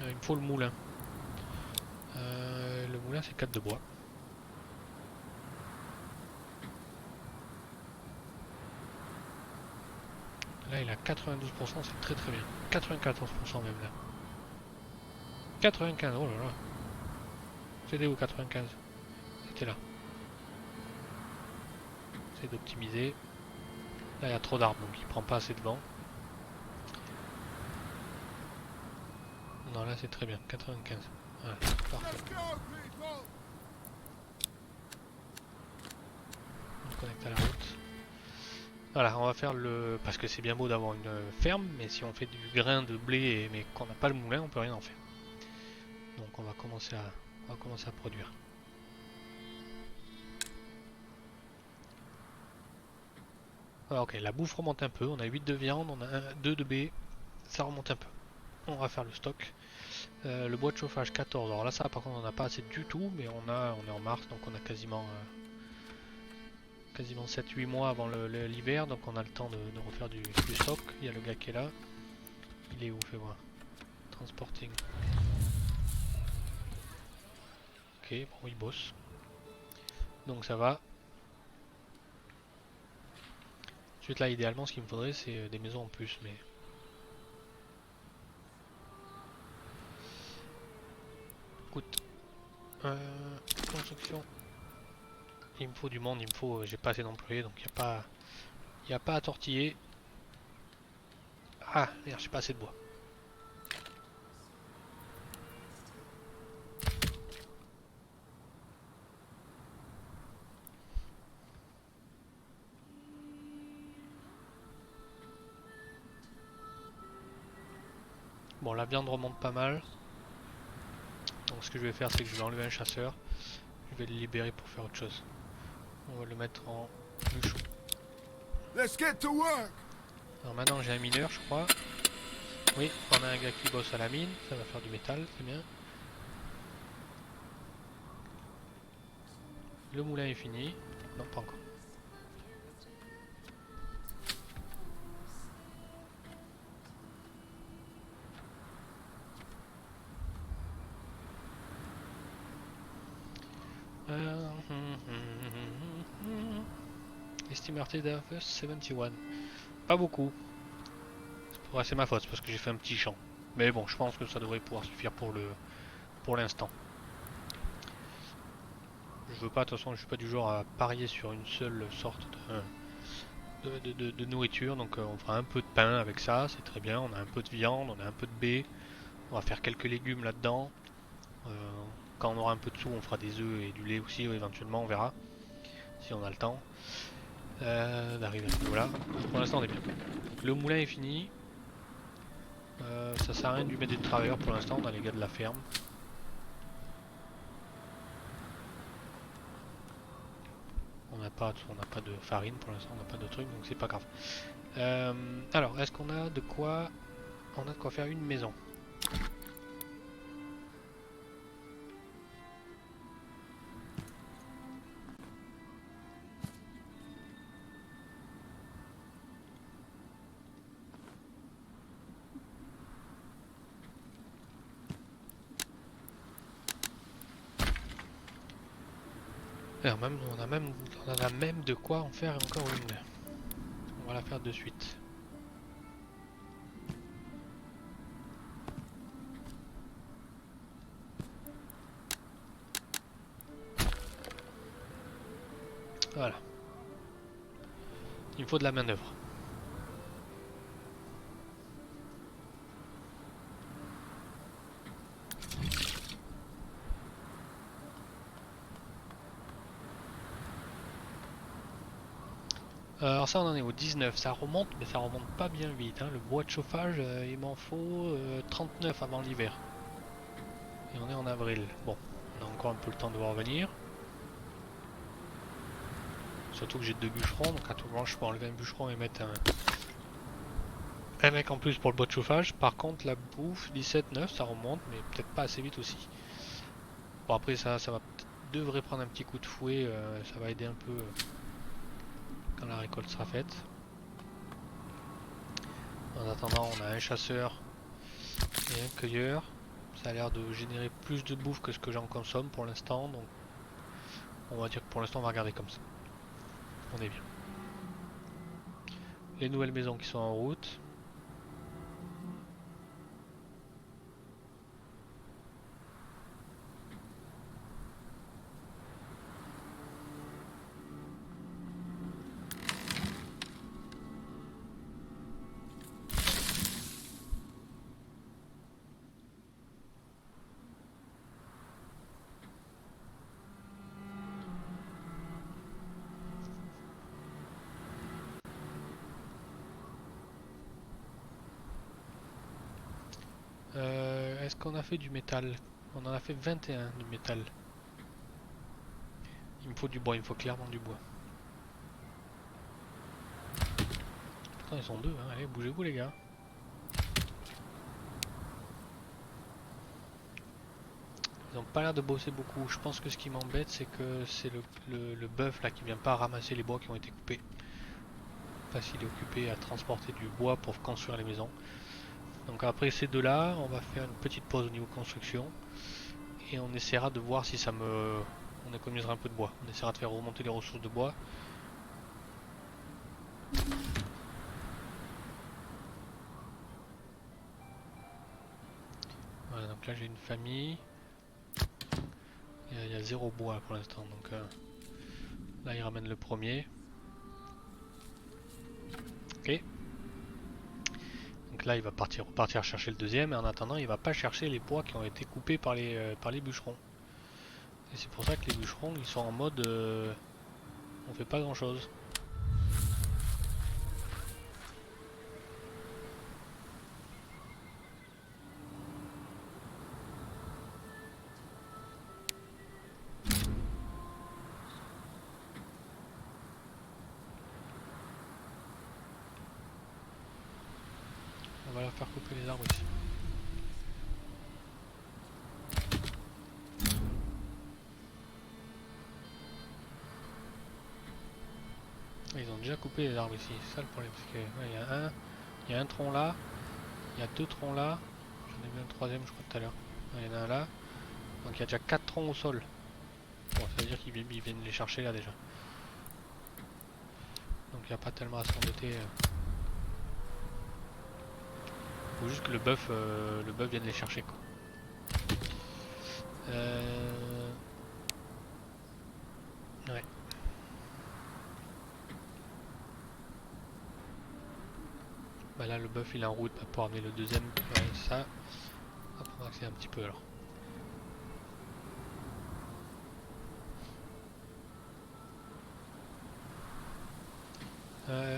[SPEAKER 1] Il me faut le moulin. Le moulin, c'est 4 de bois. Là, il a 92%, c'est très bien. 94% même là. 95, oh là là. C'était où 95? C'était là. J'essaie d'optimiser. Là, il y a trop d'arbres, donc il prend pas assez de vent. Non, là, c'est très bien. 95. Voilà, parfait.
[SPEAKER 2] Let's go, people.
[SPEAKER 1] On connecte à la route. Voilà, on va faire le... Parce que c'est bien beau d'avoir une ferme, mais si on fait du grain de blé, mais qu'on n'a pas le moulin, on peut rien en faire. Donc on va commencer à produire. Alors, ok, la bouffe remonte un peu. On a 8 de viande, on a 2 de blé. Ça remonte un peu. On va faire le stock. Le bois de chauffage 14. Alors là, ça par contre, on n'a pas assez du tout, mais on est en mars, donc on a quasiment 7-8 mois avant l'hiver, donc on a le temps de refaire du stock. Il y a le gars qui est là. Il est où? Fais voir. Transporting. Ok, bon, il bosse. Donc ça va. Ensuite là, idéalement, ce qu'il me faudrait, c'est des maisons en plus, mais... Écoute. Construction. Il me faut du monde, il me faut... J'ai pas assez d'employés, donc il n'y a pas à tortiller. Ah, merde, j'ai pas assez de bois. Bon, la viande remonte pas mal. Donc ce que je vais faire, c'est que je vais enlever un chasseur. Je vais le libérer pour faire autre chose. On va le mettre en bûcheron.
[SPEAKER 2] Let's get to work.
[SPEAKER 1] Alors maintenant j'ai un mineur, je crois. Oui, on a un gars qui bosse à la mine. Ça va faire du métal, c'est bien. Le moulin est fini. Non, pas encore. Estimated harvest 71. Pas beaucoup. Ouais, c'est ma faute, parce que j'ai fait un petit champ. Mais bon, je pense que ça devrait pouvoir suffire pour l'instant. Je veux pas, de toute façon, je suis pas du genre à parier sur une seule sorte de nourriture. Donc on fera un peu de pain avec ça, c'est très bien. On a un peu de viande, on a un peu de baie. On va faire quelques légumes là-dedans. Quand on aura un peu de sous, on fera des œufs et du lait aussi, éventuellement, on verra. Si on a le temps d'arriver à ce niveau-là. Pour l'instant, on est bien. Le moulin est fini. Ça sert à rien de lui mettre des travailleurs pour l'instant, on a les gars de la ferme. On n'a pas de farine pour l'instant, on n'a pas de truc, donc c'est pas grave. Alors, est-ce qu'on a de quoi... On a de quoi faire une maison. Alors même, on en a même de quoi en faire encore une. On va la faire de suite. Voilà. Il me faut de la main-d'œuvre. Alors ça on en est au 19, ça remonte mais ça remonte pas bien vite. Hein. Le bois de chauffage il m'en faut 39 avant l'hiver. Et on est en avril. Bon, on a encore un peu le temps de voir venir. Surtout que j'ai 2 bûcherons, donc à tout moment je peux enlever un bûcheron et mettre un mec en plus pour le bois de chauffage. Par contre la bouffe 17-9 ça remonte mais peut-être pas assez vite aussi. Bon après ça va devrait prendre un petit coup de fouet, ça va aider un peu quand la récolte sera faite. En attendant on a un chasseur et un cueilleur. Ça a l'air de générer plus de bouffe que ce que j'en consomme pour l'instant, donc on va dire que pour l'instant on va regarder comme ça. On est bien. Les nouvelles maisons qui sont en route. Est-ce qu'on a fait du métal? On en a fait 21 du métal. Il me faut du bois, il me faut clairement du bois. Pourtant ils sont deux, hein. Allez, bougez-vous les gars. Ils ont pas l'air de bosser beaucoup. Je pense que ce qui m'embête c'est que c'est le bœuf là qui vient pas ramasser les bois qui ont été coupés. Parce qu'il est occupé à transporter du bois pour construire les maisons. Donc après ces deux là, on va faire une petite pause au niveau construction. Et on essaiera de voir si on économisera un peu de bois. On essaiera de faire remonter les ressources de bois. Voilà, donc là j'ai une famille. Il y a 0 bois pour l'instant, donc là il ramène le premier. Ok. Donc là il va repartir chercher le deuxième, et en attendant il va pas chercher les bois qui ont été coupés par les bûcherons. Et c'est pour ça que les bûcherons ils sont en mode on fait pas grand chose. On va leur faire couper les arbres ici. Ils ont déjà coupé les arbres ici, c'est ça le problème. Parce que, ouais, il y a un tronc là, il y a 2 troncs là, j'en ai vu un troisième je crois tout à l'heure. Il y en a un là, donc il y a déjà 4 troncs au sol. Bon, ça veut dire qu'ils viennent les chercher là déjà. Donc il n'y a pas tellement à s'embêter. Faut juste que le bœuf vienne les chercher quoi. Ouais. Bah là le bœuf il est en route pour amener le deuxième. Ouais, ça. Hop, on va accélérer un petit peu alors.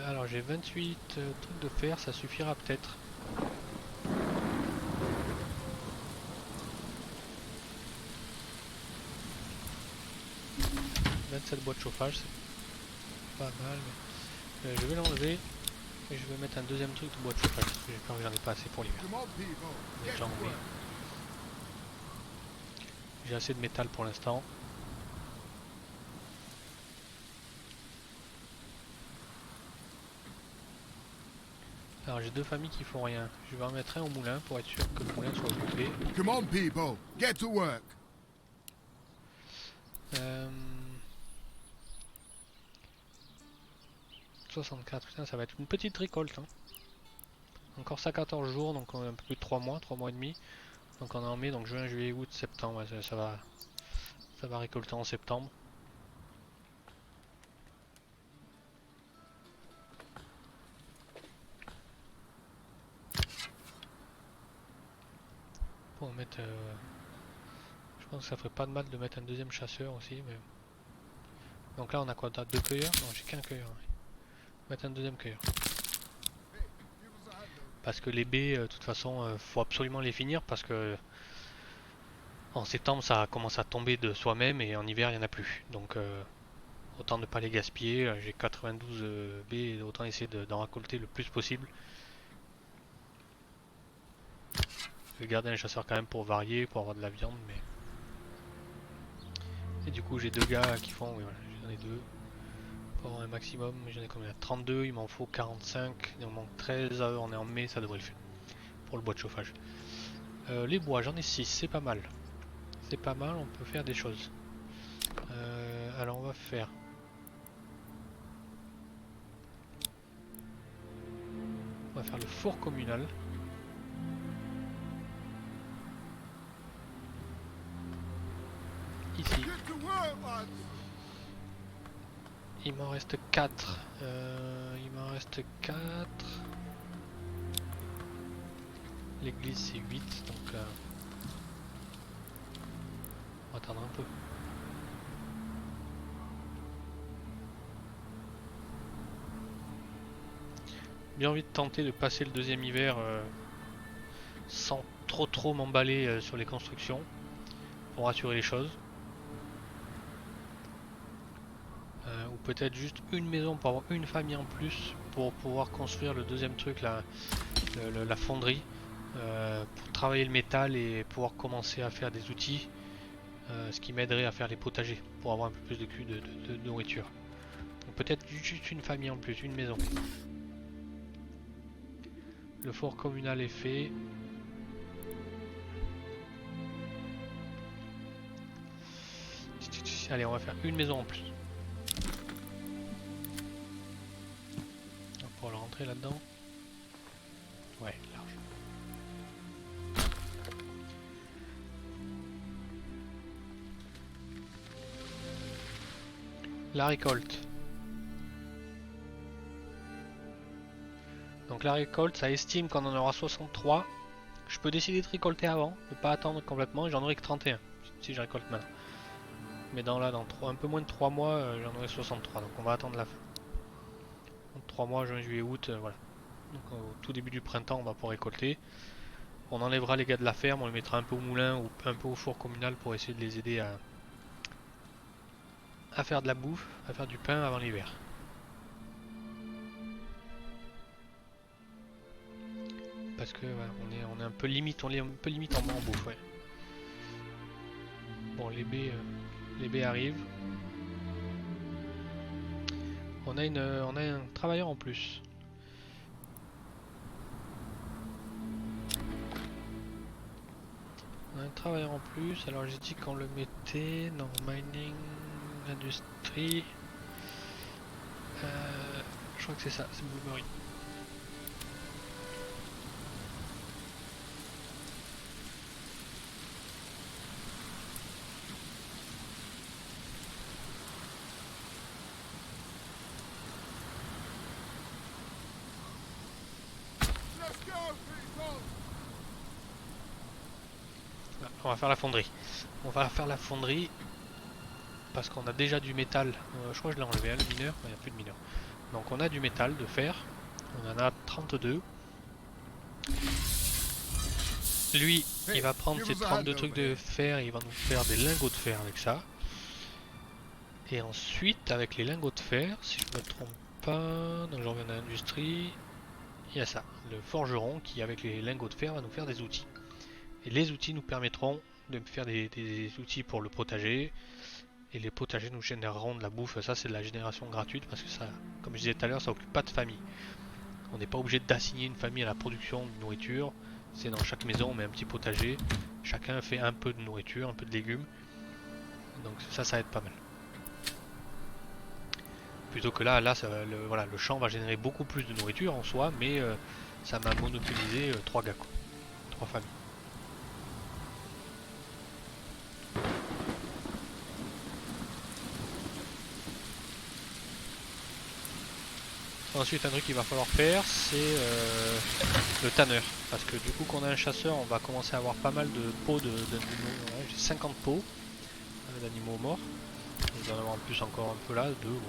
[SPEAKER 1] Alors j'ai 28 trucs de fer, ça suffira peut-être. 27 boîtes de chauffage, c'est pas mal. Mais, je vais l'enlever et je vais mettre un deuxième truc de bois de chauffage parce que j'ai peur que j'en ai pas assez pour l'hiver. J'ai assez de métal pour l'instant. Alors j'ai 2 familles qui font rien. Je vais en mettre un au moulin pour être sûr que le moulin soit occupé.
[SPEAKER 2] Come on, people, get to work.
[SPEAKER 1] 64, putain, ça va être une petite récolte. Hein. Encore ça 14 jours, donc on a un peu plus de 3 mois, 3 mois et demi. Donc on est en mai, donc juin, juillet, août, septembre, ouais, ça va récolter en septembre. Pour mettre, je pense que ça ferait pas de mal de mettre un deuxième chasseur aussi. Mais... Donc là on a quoi? Deux cueilleurs? Non, j'ai qu'un cueilleur. Ouais. Mettre un deuxième cueilleur. Parce que les baies, de toute façon, faut absolument les finir parce que en septembre ça commence à tomber de soi-même et en hiver il n'y en a plus. Donc autant ne pas les gaspiller. J'ai 92 baies, autant essayer d'en récolter le plus possible. Je vais garder un chasseur quand même pour varier, pour avoir de la viande, mais... Et du coup j'ai deux gars qui font, oui voilà, j'en ai deux. Pour avoir un maximum, j'en ai combien? 32, il m'en faut 45, il m'en manque 13, on est en mai, ça devrait le faire. Pour le bois de chauffage. Les bois, j'en ai 6, c'est pas mal. C'est pas mal, on peut faire des choses. Alors on va faire... On va faire le four communal. Ici. Il m'en reste 4. Il m'en reste 4. L'église c'est 8, donc on va attendre un peu. Bien envie de tenter de passer le deuxième hiver sans trop m'emballer sur les constructions pour rassurer les choses. Ou peut-être juste une maison pour avoir une famille en plus pour pouvoir construire le deuxième truc, la fonderie, pour travailler le métal et pouvoir commencer à faire des outils, ce qui m'aiderait à faire les potagers pour avoir un peu plus de nourriture. Peut-être juste une famille en plus, une maison. Le fort communal est fait. Allez, on va faire une maison en plus. Pour le rentrer là-dedans. Ouais, large. La récolte. Donc la récolte, ça estime qu'on en aura 63. Je peux décider de récolter avant, de pas attendre complètement, j'en aurai que 31 si je récolte maintenant. Mais dans un peu moins de 3 mois, j'en aurai 63, donc on va attendre la fin. Donc 3 mois, juin, juillet, août, voilà. Donc au tout début du printemps, on va pouvoir récolter. On enlèvera les gars de la ferme, on les mettra un peu au moulin ou un peu au four communal pour essayer de les aider à faire de la bouffe, à faire du pain avant l'hiver. Parce que voilà, on est un peu limite, en bouffe, ouais. Bon, les baies arrivent. On a un travailleur en plus. On a un travailleur en plus. Alors j'ai dit qu'on le mettait dans mining, industrie. Je crois que c'est ça, c'est Blueberry. On va faire la fonderie. On va faire la fonderie parce qu'on a déjà du métal. Je crois que je l'ai enlevé, hein, le mineur. Il n'y a plus de mineur. Donc on a du métal de fer. On en a 32. Lui, il va prendre ces 32 trucs de fer et il va nous faire des lingots de fer avec ça. Et ensuite, avec les lingots de fer, si je ne me trompe pas, donc je reviens à l'industrie, il y a ça, le forgeron qui, avec les lingots de fer, va nous faire des outils. Et les outils nous permettront de faire des outils pour le potager. Et les potagers nous généreront de la bouffe. Ça, c'est de la génération gratuite parce que ça, comme je disais tout à l'heure, ça occupe pas de famille. On n'est pas obligé d'assigner une famille à la production de nourriture. C'est dans chaque maison, on met un petit potager. Chacun fait un peu de nourriture, un peu de légumes. Donc ça aide pas mal. Plutôt que là, voilà, le champ va générer beaucoup plus de nourriture en soi, mais ça m'a monopolisé 3 gars, quoi. 3 familles. Ensuite, un truc qu'il va falloir faire, c'est le tanneur. Parce que du coup, qu'on a un chasseur, on va commencer à avoir pas mal de peaux d'animaux. Ouais, j'ai 50 peaux d'animaux morts. Il va en avoir en plus encore un peu là, 2. Bon.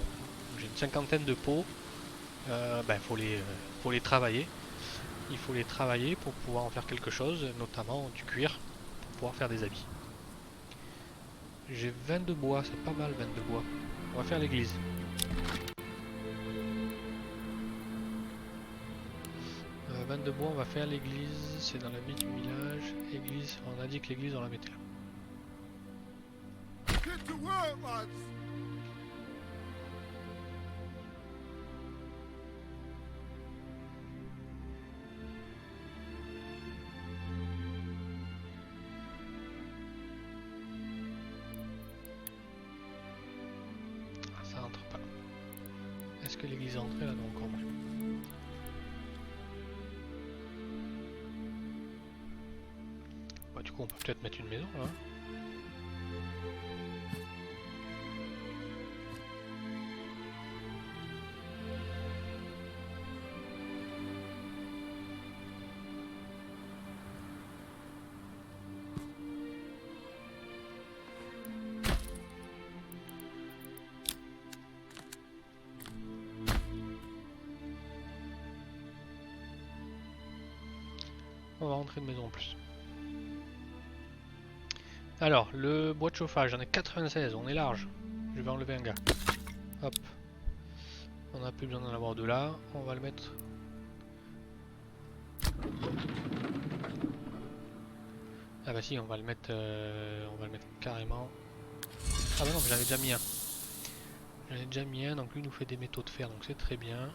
[SPEAKER 1] J'ai une cinquantaine de peaux. Faut les travailler. Il faut les travailler pour pouvoir en faire quelque chose, notamment du cuir, pour pouvoir faire des habits. J'ai 22 bois, c'est pas mal 22 bois. On va faire l'église. De bois, on va faire l'église, c'est dans la ville du village. Église, on a dit que l'église on la mettait là.
[SPEAKER 2] Get to work, lads!
[SPEAKER 1] Ah, ça rentre pas. Est-ce que l'église est entrée là? Non, encore moins. Bah, du coup, on peut peut-être mettre une maison là. On va rentrer une maison en plus. Alors, le bois de chauffage, j'en ai 96, on est large. Je vais enlever un gars. Hop. On n'a plus besoin d'en avoir 2 là. On va le mettre. Ah bah si, on va le mettre carrément. Ah bah non, mais j'en ai déjà mis un. J'en ai déjà mis un, donc lui nous fait des métaux de fer, donc c'est très bien.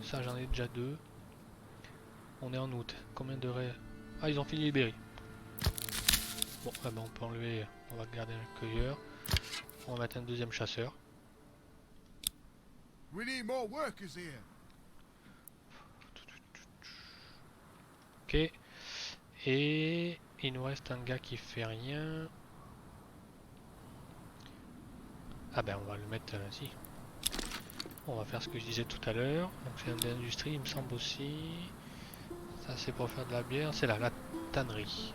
[SPEAKER 1] Ça, j'en ai déjà 2. On est en août. Combien de raies? Ah, ils ont fini les berries. Bon, ah ben on peut enlever. On va garder un cueilleur. On va mettre un deuxième chasseur.
[SPEAKER 2] We need more workers here.
[SPEAKER 1] Ok. Et il nous reste un gars qui fait rien. Ah ben on va le mettre si. On va faire ce que je disais tout à l'heure. Donc c'est un d'industrie, il me semble aussi. Ça c'est pour faire de la bière. C'est là, la tannerie.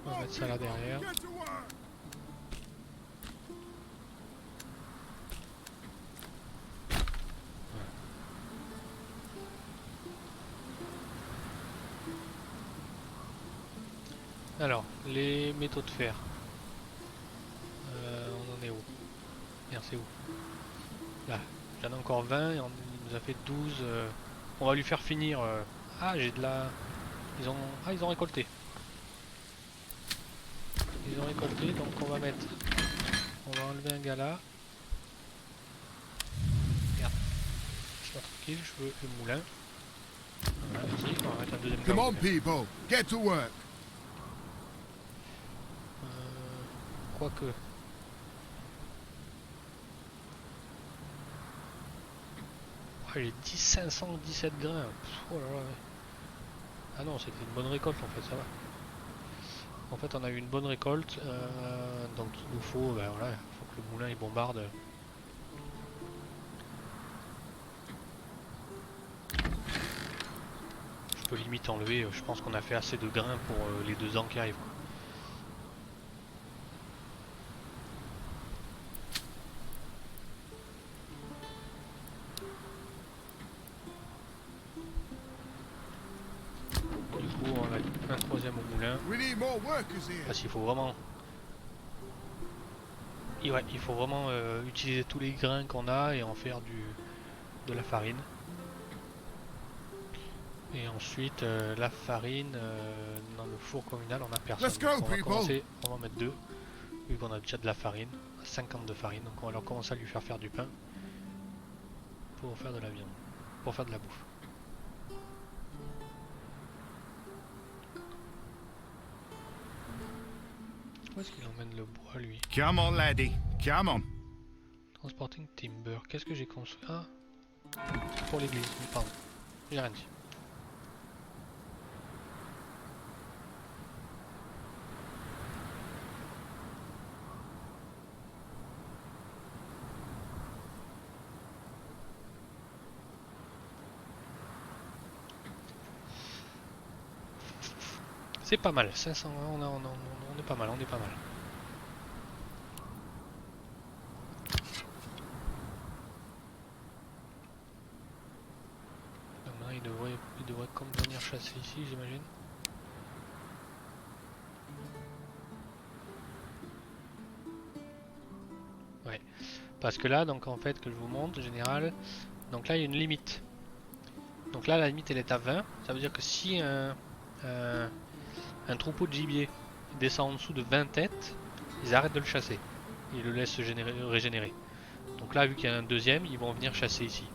[SPEAKER 1] On va mettre ça là derrière.
[SPEAKER 2] Get to work!
[SPEAKER 1] Alors, les métaux de fer. On en est où? Merde, c'est où? Là, j'en ai encore 20 et il nous a fait 12. On va lui faire finir. Ah, j'ai de la. Ils ont récolté. Ils ont récolté, donc on va mettre. On va enlever un gars là. Merde. Je suis tranquille, je veux le moulin. Voilà, ici, on va mettre un deuxième
[SPEAKER 2] Come
[SPEAKER 1] gars.
[SPEAKER 2] on, people, get to work.
[SPEAKER 1] Quoique. J'ai 517 grains. Oh là là. Ah non, c'était une bonne récolte en fait, ça va. En fait, on a eu une bonne récolte, donc il nous faut, ben voilà, faut que le moulin il bombarde. Je peux limite enlever, je pense qu'on a fait assez de grains pour les 2 ans qui arrivent. Quoi. Du coup, on va mettre un troisième au moulin.
[SPEAKER 2] We need more workers here.
[SPEAKER 1] Parce qu'il faut vraiment... Et ouais, il faut vraiment utiliser tous les grains qu'on a et en faire de la farine. Et ensuite, la farine, dans le four communal, on a personne.
[SPEAKER 2] Let's go,
[SPEAKER 1] Donc on va
[SPEAKER 2] people.
[SPEAKER 1] commencer, on va en mettre 2, vu qu'on a déjà de la farine, 50 de farine. Donc on va leur commencer à lui faire du pain pour faire de la viande, pour faire de la bouffe. Où est-ce qu'il emmène le bois, lui?
[SPEAKER 2] Come on, laddie. Come on.
[SPEAKER 1] Transporting timber. Qu'est-ce que j'ai construit? Ah, pour l'église. Pardon, j'ai rien dit. C'est pas mal, 500, on est pas mal, on est pas mal. Donc maintenant il devrait comme venir chasser ici, j'imagine. Ouais, parce que là, donc en fait, que je vous montre, en général, donc là il y a une limite. Donc là la limite elle est à 20, ça veut dire que si un troupeau de gibier descend en dessous de 20 têtes, ils arrêtent de le chasser. Ils le laissent se régénérer. Donc là, vu qu'il y a un deuxième, ils vont venir chasser ici.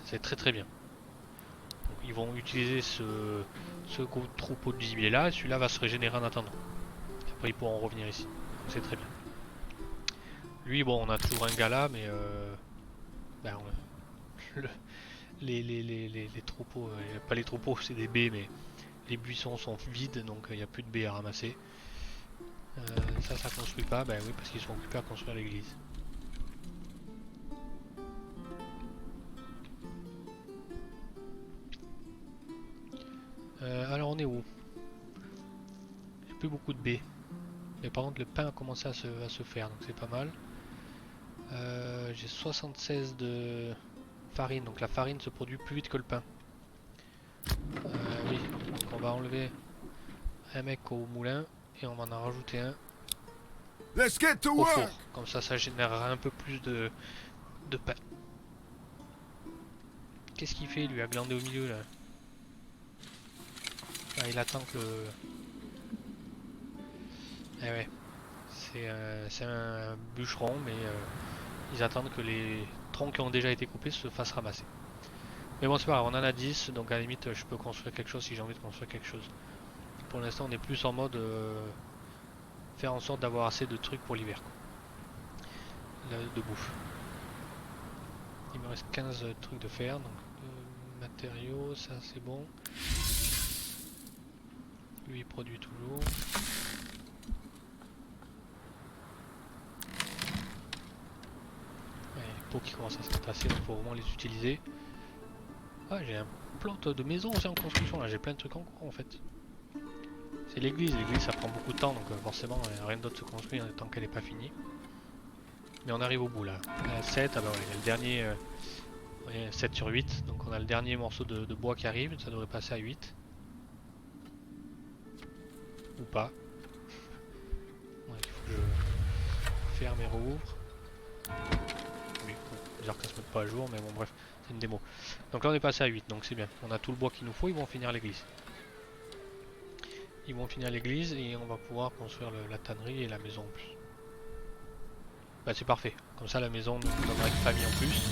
[SPEAKER 1] C'est très très bien. Donc, ils vont utiliser ce troupeau de gibier là, et celui-là va se régénérer en attendant. Après, ils pourront revenir ici. C'est très bien. Lui, bon, on a toujours un gars là, mais ben, le, les troupeaux, pas les troupeaux, c'est des baies, mais les buissons sont vides, donc il n'y a plus de baies à ramasser. Ça construit pas, ben oui, parce qu'ils sont occupés à construire l'église. Alors on est où? Il n'y a plus beaucoup de baies. Mais par contre le pain a commencé à se faire, donc c'est pas mal. J'ai 76 de farine, donc la farine se produit plus vite que le pain. Oui, donc on va enlever un mec au moulin et on va en rajouter un
[SPEAKER 2] Let's get to
[SPEAKER 1] au four.
[SPEAKER 2] work.
[SPEAKER 1] Comme ça générera un peu plus de pain. Qu'est-ce qu'il fait lui à glander au milieu là? Ah, il attend que... Eh ouais, c'est un bûcheron, mais ils attendent que les troncs qui ont déjà été coupés se fassent ramasser. Mais bon, c'est pas grave, on en a 10, donc à la limite, je peux construire quelque chose si j'ai envie de construire quelque chose. Pour l'instant, on est plus en mode faire en sorte d'avoir assez de trucs pour l'hiver, de bouffe. Il me reste 15 trucs de fer, donc matériaux, ça c'est bon. Lui, il produit toujours. Ouais, les pots qui commencent à se tasser, donc il faut vraiment les utiliser. Ah, j'ai un plante de maison aussi en construction, là j'ai plein de trucs en cours en fait. C'est l'église ça prend beaucoup de temps, donc forcément rien d'autre se construit tant qu'elle n'est pas finie. Mais on arrive au bout là. 7, ah bah ouais, il y a le dernier 7 sur 8, donc on a le dernier morceau de bois qui arrive, ça devrait passer à 8. Ou pas. Ouais, il faut que je ferme et rouvre. Oui, bon, bizarre qu'elle se mette pas à jour, mais bon bref, c'est une démo. Donc là on est passé à 8, donc c'est bien. On a tout le bois qu'il nous faut, ils vont finir l'église. Ils vont finir l'église et on va pouvoir construire la tannerie et la maison en plus. Bah c'est parfait, comme ça la maison nous donnera une famille en plus.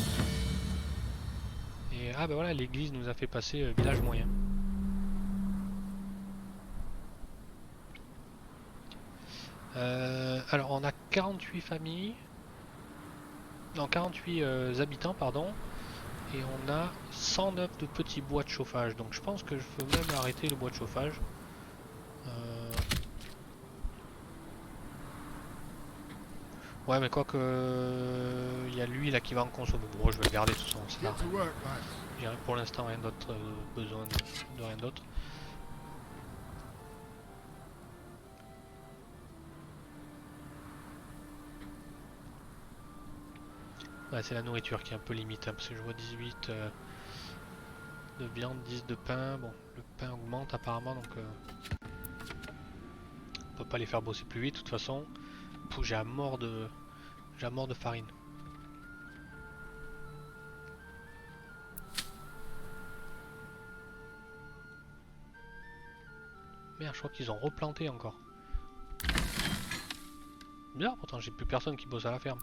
[SPEAKER 1] Et ah bah voilà, l'église nous a fait passer village moyen. Alors on a 48 familles, non 48 habitants pardon, et on a 109 de petits bois de chauffage, donc je pense que je peux même arrêter le bois de chauffage. Ouais mais quoi que il y a lui là qui va en consommer, bon je vais le garder de toute façon, c'est là. J'ai pour l'instant rien d'autre besoin de rien d'autre. Ouais, c'est la nourriture qui est un peu limite, hein, parce que je vois 18 de viande, 10 de pain. Bon, le pain augmente apparemment, donc on peut pas les faire bosser plus vite de toute façon. J'ai à mort de farine. Merde, je crois qu'ils ont replanté encore. Bizarre, pourtant j'ai plus personne qui bosse à la ferme.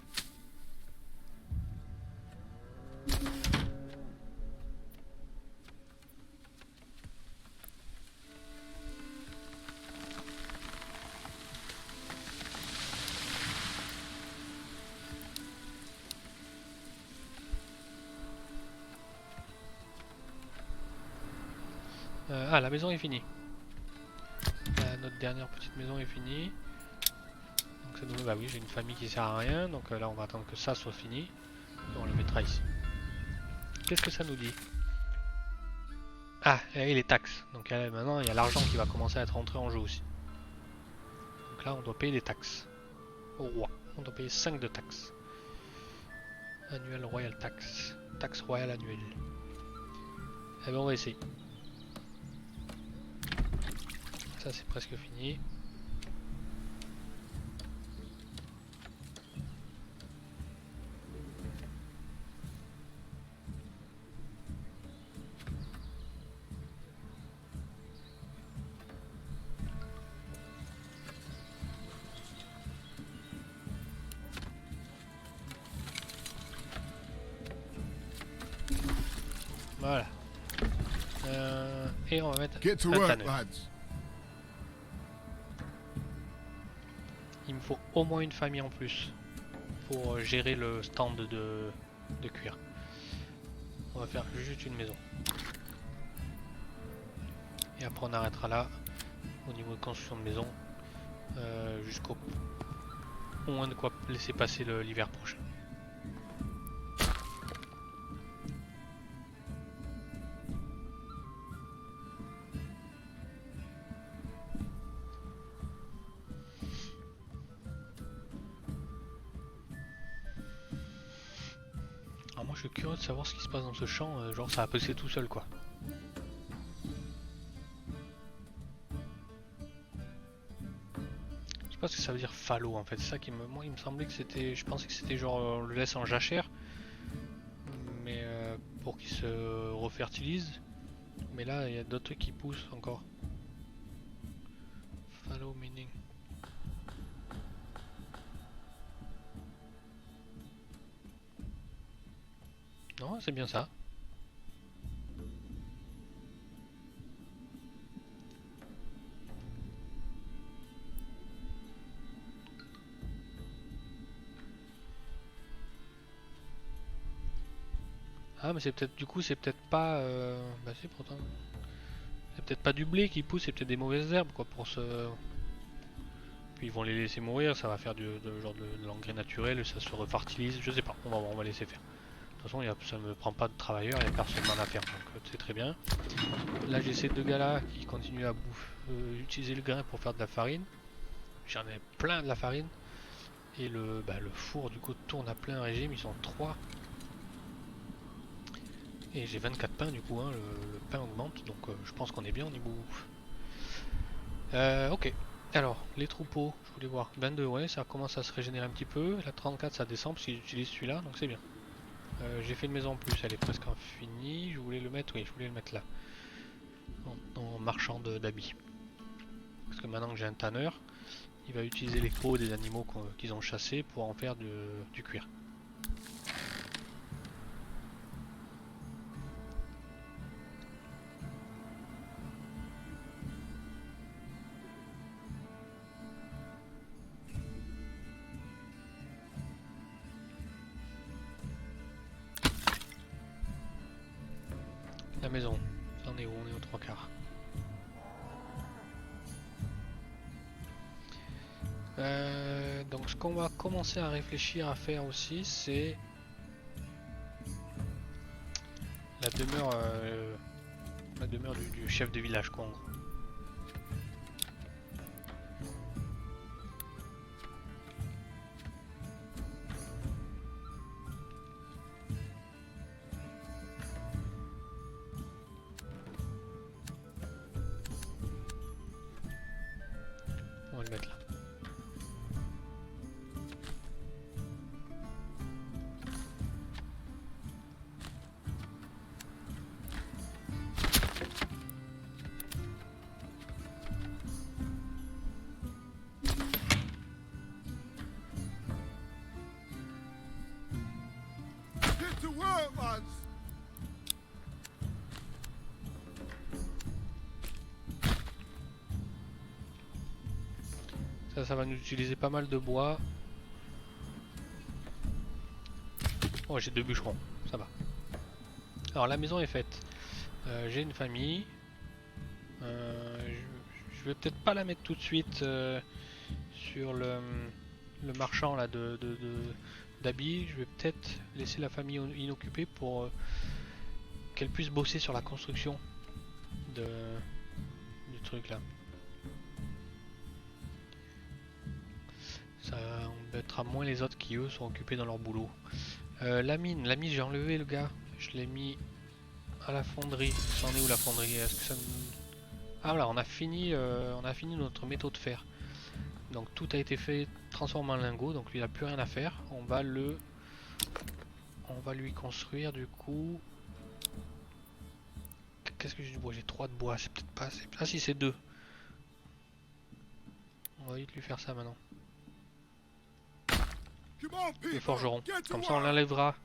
[SPEAKER 1] Ah, la maison est finie. Notre dernière petite maison est finie. Donc ça nous... Bah oui, j'ai une famille qui sert à rien. Donc là, on va attendre que ça soit fini. Et on le mettra ici. Qu'est-ce que ça nous dit? Ah, et les taxes. Donc maintenant, il y a l'argent qui va commencer à être rentré en jeu aussi. Donc là, on doit payer des taxes. Au roi. On doit payer 5 de taxes. Annual Royal Tax. Taxe royale annuelle. Eh bien, on va essayer. Ça, c'est presque fini. Voilà. Et on va mettre
[SPEAKER 2] Get to
[SPEAKER 1] un
[SPEAKER 2] work,
[SPEAKER 1] tanneur.
[SPEAKER 2] lads.
[SPEAKER 1] Il me faut au moins une famille en plus pour gérer le stand de cuir. On va faire juste une maison. Et après on arrêtera là au niveau de construction de maison jusqu'au moins de quoi laisser passer l'hiver prochain. Alors moi je suis curieux de savoir ce qui se passe dans ce champ, genre ça va passer tout seul quoi. Je sais pas ce que ça veut dire fallow en fait, c'est ça qui me... Moi il me semblait que c'était... Je pensais que c'était genre on le laisse en jachère, mais pour qu'il se refertilise. Mais là il y a d'autres trucs qui poussent encore. Fallow meaning. Non, c'est bien ça. Ah mais c'est peut-être du coup c'est peut-être pas bah si pourtant c'est peut-être pas du blé qui pousse, c'est peut-être des mauvaises herbes quoi pour se... Puis ils vont les laisser mourir, ça va faire genre de l'engrais naturel, ça se refertilise, je sais pas, on va laisser faire. De toute façon ça ne me prend pas de travailleurs, il n'y a personne dans la ferme donc c'est très bien. Là j'ai ces deux gars là qui continuent à utiliser le grain pour faire de la farine. J'en ai plein de la farine. Et le four du coup tourne à plein régime, ils sont 3. Et j'ai 24 pains du coup, hein, le pain augmente, donc je pense qu'on est bien au niveau bouffe. Ok, alors les troupeaux, je voulais voir, 22 ouais, ça commence à se régénérer un petit peu, la 34 ça descend parce qu'ils utilisent celui-là, donc c'est bien. J'ai fait une maison en plus, elle est presque finie, je voulais le mettre, oui, je voulais le mettre là, en marchand d'habits. Parce que maintenant que j'ai un tanneur, il va utiliser les peaux des animaux qu'ils ont chassés pour en faire du cuir. La maison, ça en est où? On est aux 3/4. Donc ce qu'on va commencer à réfléchir à faire aussi, c'est la demeure du chef de village quoi en gros. On va le mettre là. Ça va nous utiliser pas mal de bois. Oh, j'ai 2 bûcherons, ça va. Alors la maison est faite. J'ai une famille. Je vais peut-être pas la mettre tout de suite sur le marchand là d'habits. Je vais peut-être laisser la famille inoccupée pour qu'elle puisse bosser sur la construction du truc là. Ça embêtera moins les autres qui eux sont occupés dans leur boulot. La mine j'ai enlevé le gars. Je l'ai mis à la fonderie. C'en est où la fonderie? Est-ce que ça Ah voilà, on a fini notre métaux de fer. Donc tout a été fait, transformé en lingot, donc lui il n'a plus rien à faire. On va lui construire du coup. Qu'est-ce que j'ai du bois? J'ai 3 de bois, c'est peut-être pas assez. Ah si, c'est 2. On va vite lui faire ça maintenant. Le forgeron. Comme ça on l'enlèvera.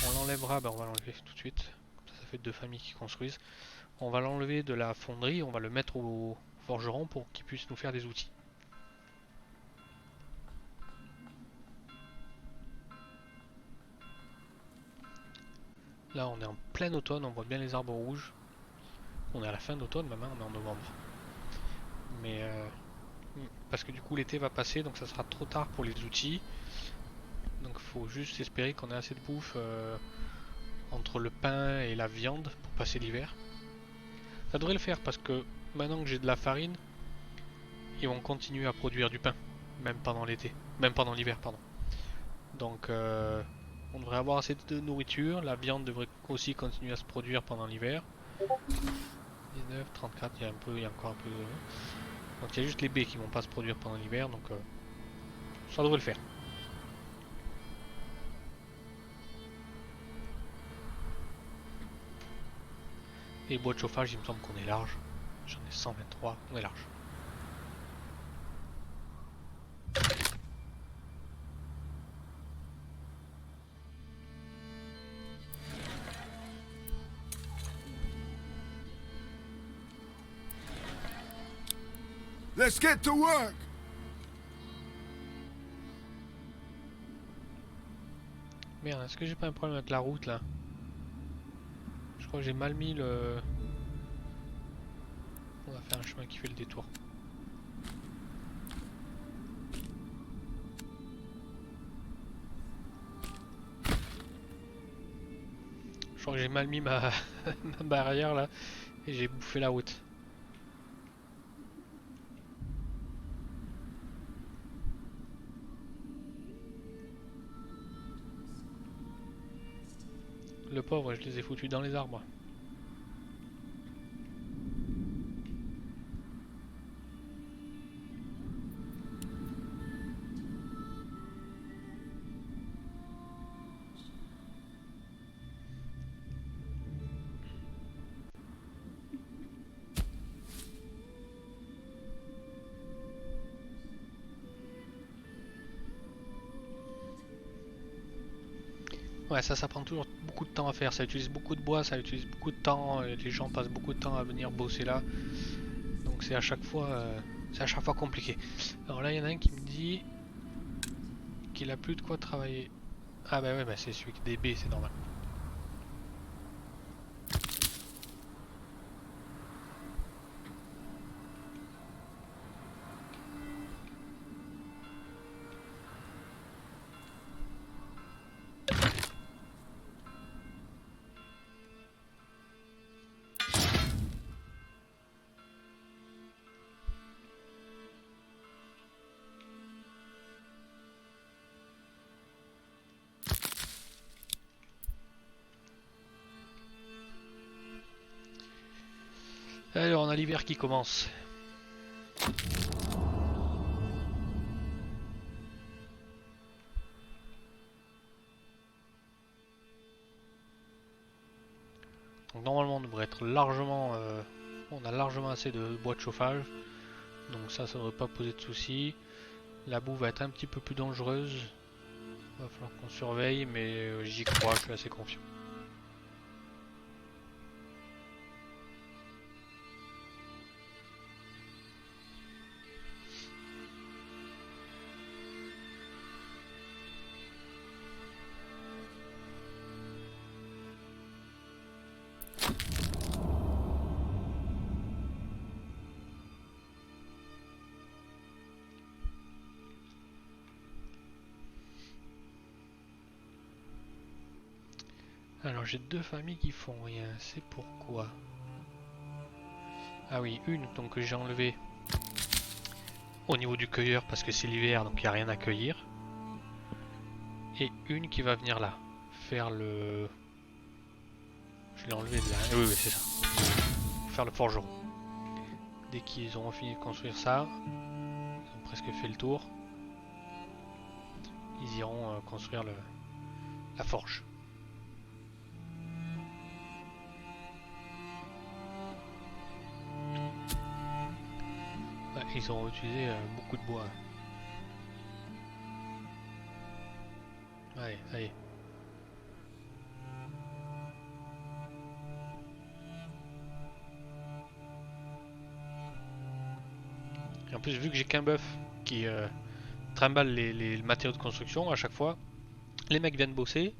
[SPEAKER 1] On l'enlèvera, ben on va l'enlever tout de suite. Ça fait 2 familles qui construisent. On va l'enlever de la fonderie, on va le mettre au forgeron pour qu'il puisse nous faire des outils. Là on est en plein automne, on voit bien les arbres rouges. On est à la fin d'automne même, hein, on est en novembre. Mais parce que du coup l'été va passer, donc ça sera trop tard pour les outils. Donc il faut juste espérer qu'on ait assez de bouffe entre le pain et la viande pour passer l'hiver. Ça devrait le faire parce que maintenant que j'ai de la farine, ils vont continuer à produire du pain, même pendant l'été, même pendant l'hiver, pardon. Donc on devrait avoir assez de nourriture, la viande devrait aussi continuer à se produire pendant l'hiver. 19, 34, il y a encore un peu. Donc il y a juste les baies qui vont pas se produire pendant l'hiver, donc ça devrait le faire. Et bois de chauffage, il me semble qu'on est large. J'en ai 123, on est large.
[SPEAKER 2] Let's get to work!
[SPEAKER 1] Merde, est-ce que j'ai pas un problème avec la route là? Je crois que j'ai mal mis le... On va faire un chemin qui fait le détour. Je crois que j'ai mal mis ma barrière là et j'ai bouffé la route. Le pauvre, je les ai foutus dans les arbres. Ouais, ça prend toujours beaucoup de temps à faire, ça utilise beaucoup de bois, ça utilise beaucoup de temps, et les gens passent beaucoup de temps à venir bosser là. Donc c'est à chaque fois compliqué. Alors là, il y en a un qui me dit qu'il a plus de quoi travailler. Ah bah ouais, bah c'est celui qui des baies, c'est normal. Alors on a l'hiver qui commence. Donc normalement on devrait être largement... on a largement assez de bois de chauffage. Donc ça devrait pas poser de soucis. La boue va être un petit peu plus dangereuse. Va falloir qu'on surveille, mais j'y crois, je suis assez confiant. Alors j'ai deux familles qui font rien, c'est pourquoi? Ah oui, une donc que j'ai enlevée au niveau du cueilleur parce que c'est l'hiver donc il n'y a rien à cueillir. Et une qui va venir là, faire le... Je l'ai enlevé de là, oui oui c'est ça. Faire le forgeron. Dès qu'ils auront fini de construire ça, ils ont presque fait le tour, ils iront construire la forge. Ouais, ils ont utilisé beaucoup de bois. Allez, allez. Et en plus, vu que j'ai qu'un bœuf qui trimballe les matériaux de construction à chaque fois, les mecs viennent bosser.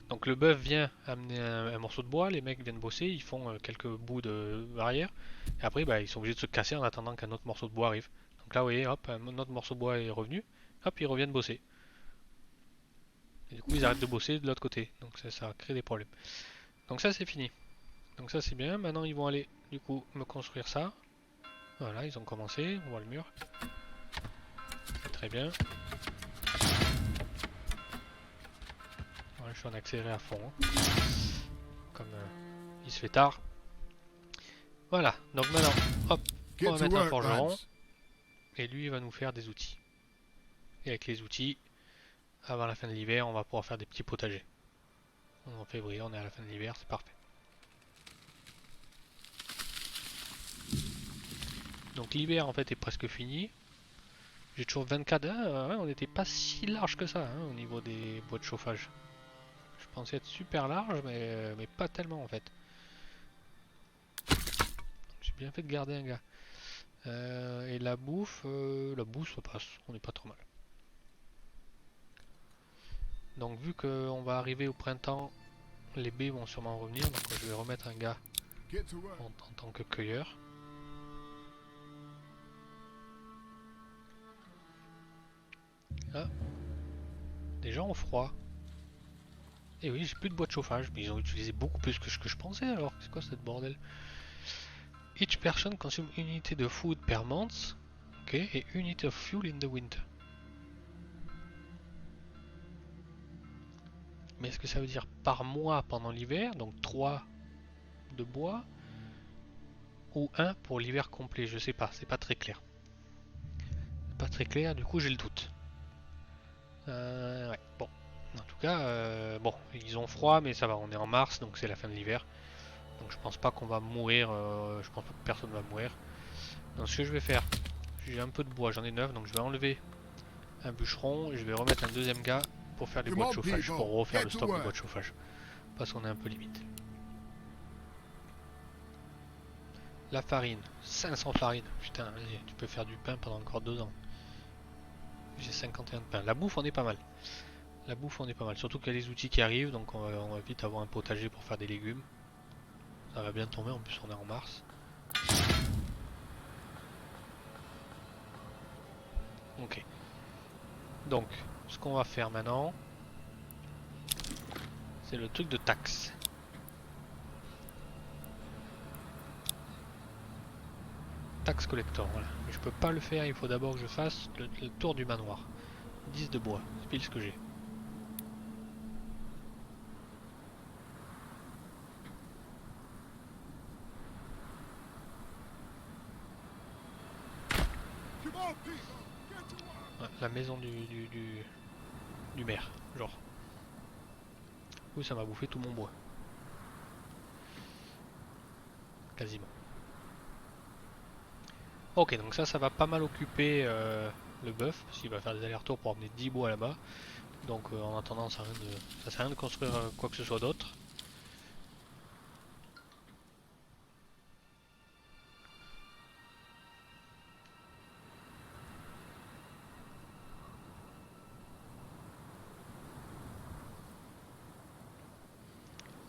[SPEAKER 1] Donc le bœuf vient amener un morceau de bois, les mecs viennent bosser, ils font quelques bouts de barrière, et après bah, ils sont obligés de se casser en attendant qu'un autre morceau de bois arrive. Donc là vous voyez, hop, un autre morceau de bois est revenu, hop, ils reviennent bosser. Et du coup ils arrêtent de bosser de l'autre côté, donc ça crée des problèmes. Donc ça c'est fini. Donc ça c'est bien, maintenant ils vont aller du coup me construire ça. Voilà, ils ont commencé, on voit le mur. C'est très bien. Voilà, je suis en accéléré à fond. Hein. Comme il se fait tard. Voilà, donc maintenant, hop, on va mettre un forgeron. Et lui, il va nous faire des outils. Et avec les outils, avant la fin de l'hiver, on va pouvoir faire des petits potagers. On est en février, on est à la fin de l'hiver, c'est parfait. Donc l'hiver, en fait, est presque fini. J'ai toujours 24... Ah, ouais, on n'était pas si large que ça, hein, au niveau des bois de chauffage. Je pensais être super large, mais pas tellement, en fait. J'ai bien fait de garder un gars. Et la bouffe, ça passe, on n'est pas trop mal. Donc vu qu'on va arriver au printemps, les baies vont sûrement revenir, donc je vais remettre un gars en tant que cueilleur. Ah, des gens ont froid. Et oui, j'ai plus de bois de chauffage, mais ils ont utilisé beaucoup plus que ce que je pensais alors. C'est quoi cette bordel? Each person consume une unité de food per month, ok, et unité of fuel in the winter. Mais est-ce que ça veut dire par mois pendant l'hiver, donc 3 de bois, ou 1 pour l'hiver complet? Je sais pas, c'est pas très clair. Pas très clair, du coup j'ai le doute. Ouais, bon. En tout cas, bon, ils ont froid, mais ça va, on est en mars, donc c'est la fin de l'hiver. Donc je pense pas qu'on va mourir, je pense pas que personne va mourir. Donc ce que je vais faire, j'ai un peu de bois, j'en ai 9, donc je vais enlever un bûcheron et je vais remettre un deuxième gars pour faire des bois de chauffage, pour refaire le stock de bois de chauffage. Parce qu'on est un peu limite. La farine, 500 farines, putain, tu peux faire du pain pendant encore 2 ans. J'ai 51 de pain. La bouffe, on est pas mal. La bouffe, on est pas mal. Surtout qu'il y a les outils qui arrivent, donc on va vite avoir un potager pour faire des légumes. Ça va bien tomber, en plus on est en mars. Ok. Donc, ce qu'on va faire maintenant, c'est le truc de taxe. Taxe collector, voilà. Mais je peux pas le faire, il faut d'abord que je fasse le tour du manoir. 10 de bois, c'est pile ce que j'ai. Ouais, la maison du maire, genre. Oui, ça m'a bouffé tout mon bois. Quasiment. Ok, donc ça va pas mal occuper le bœuf, parce qu'il va faire des allers-retours pour emmener 10 bois là-bas. Donc en attendant, ça sert à rien de construire quoi que ce soit d'autre.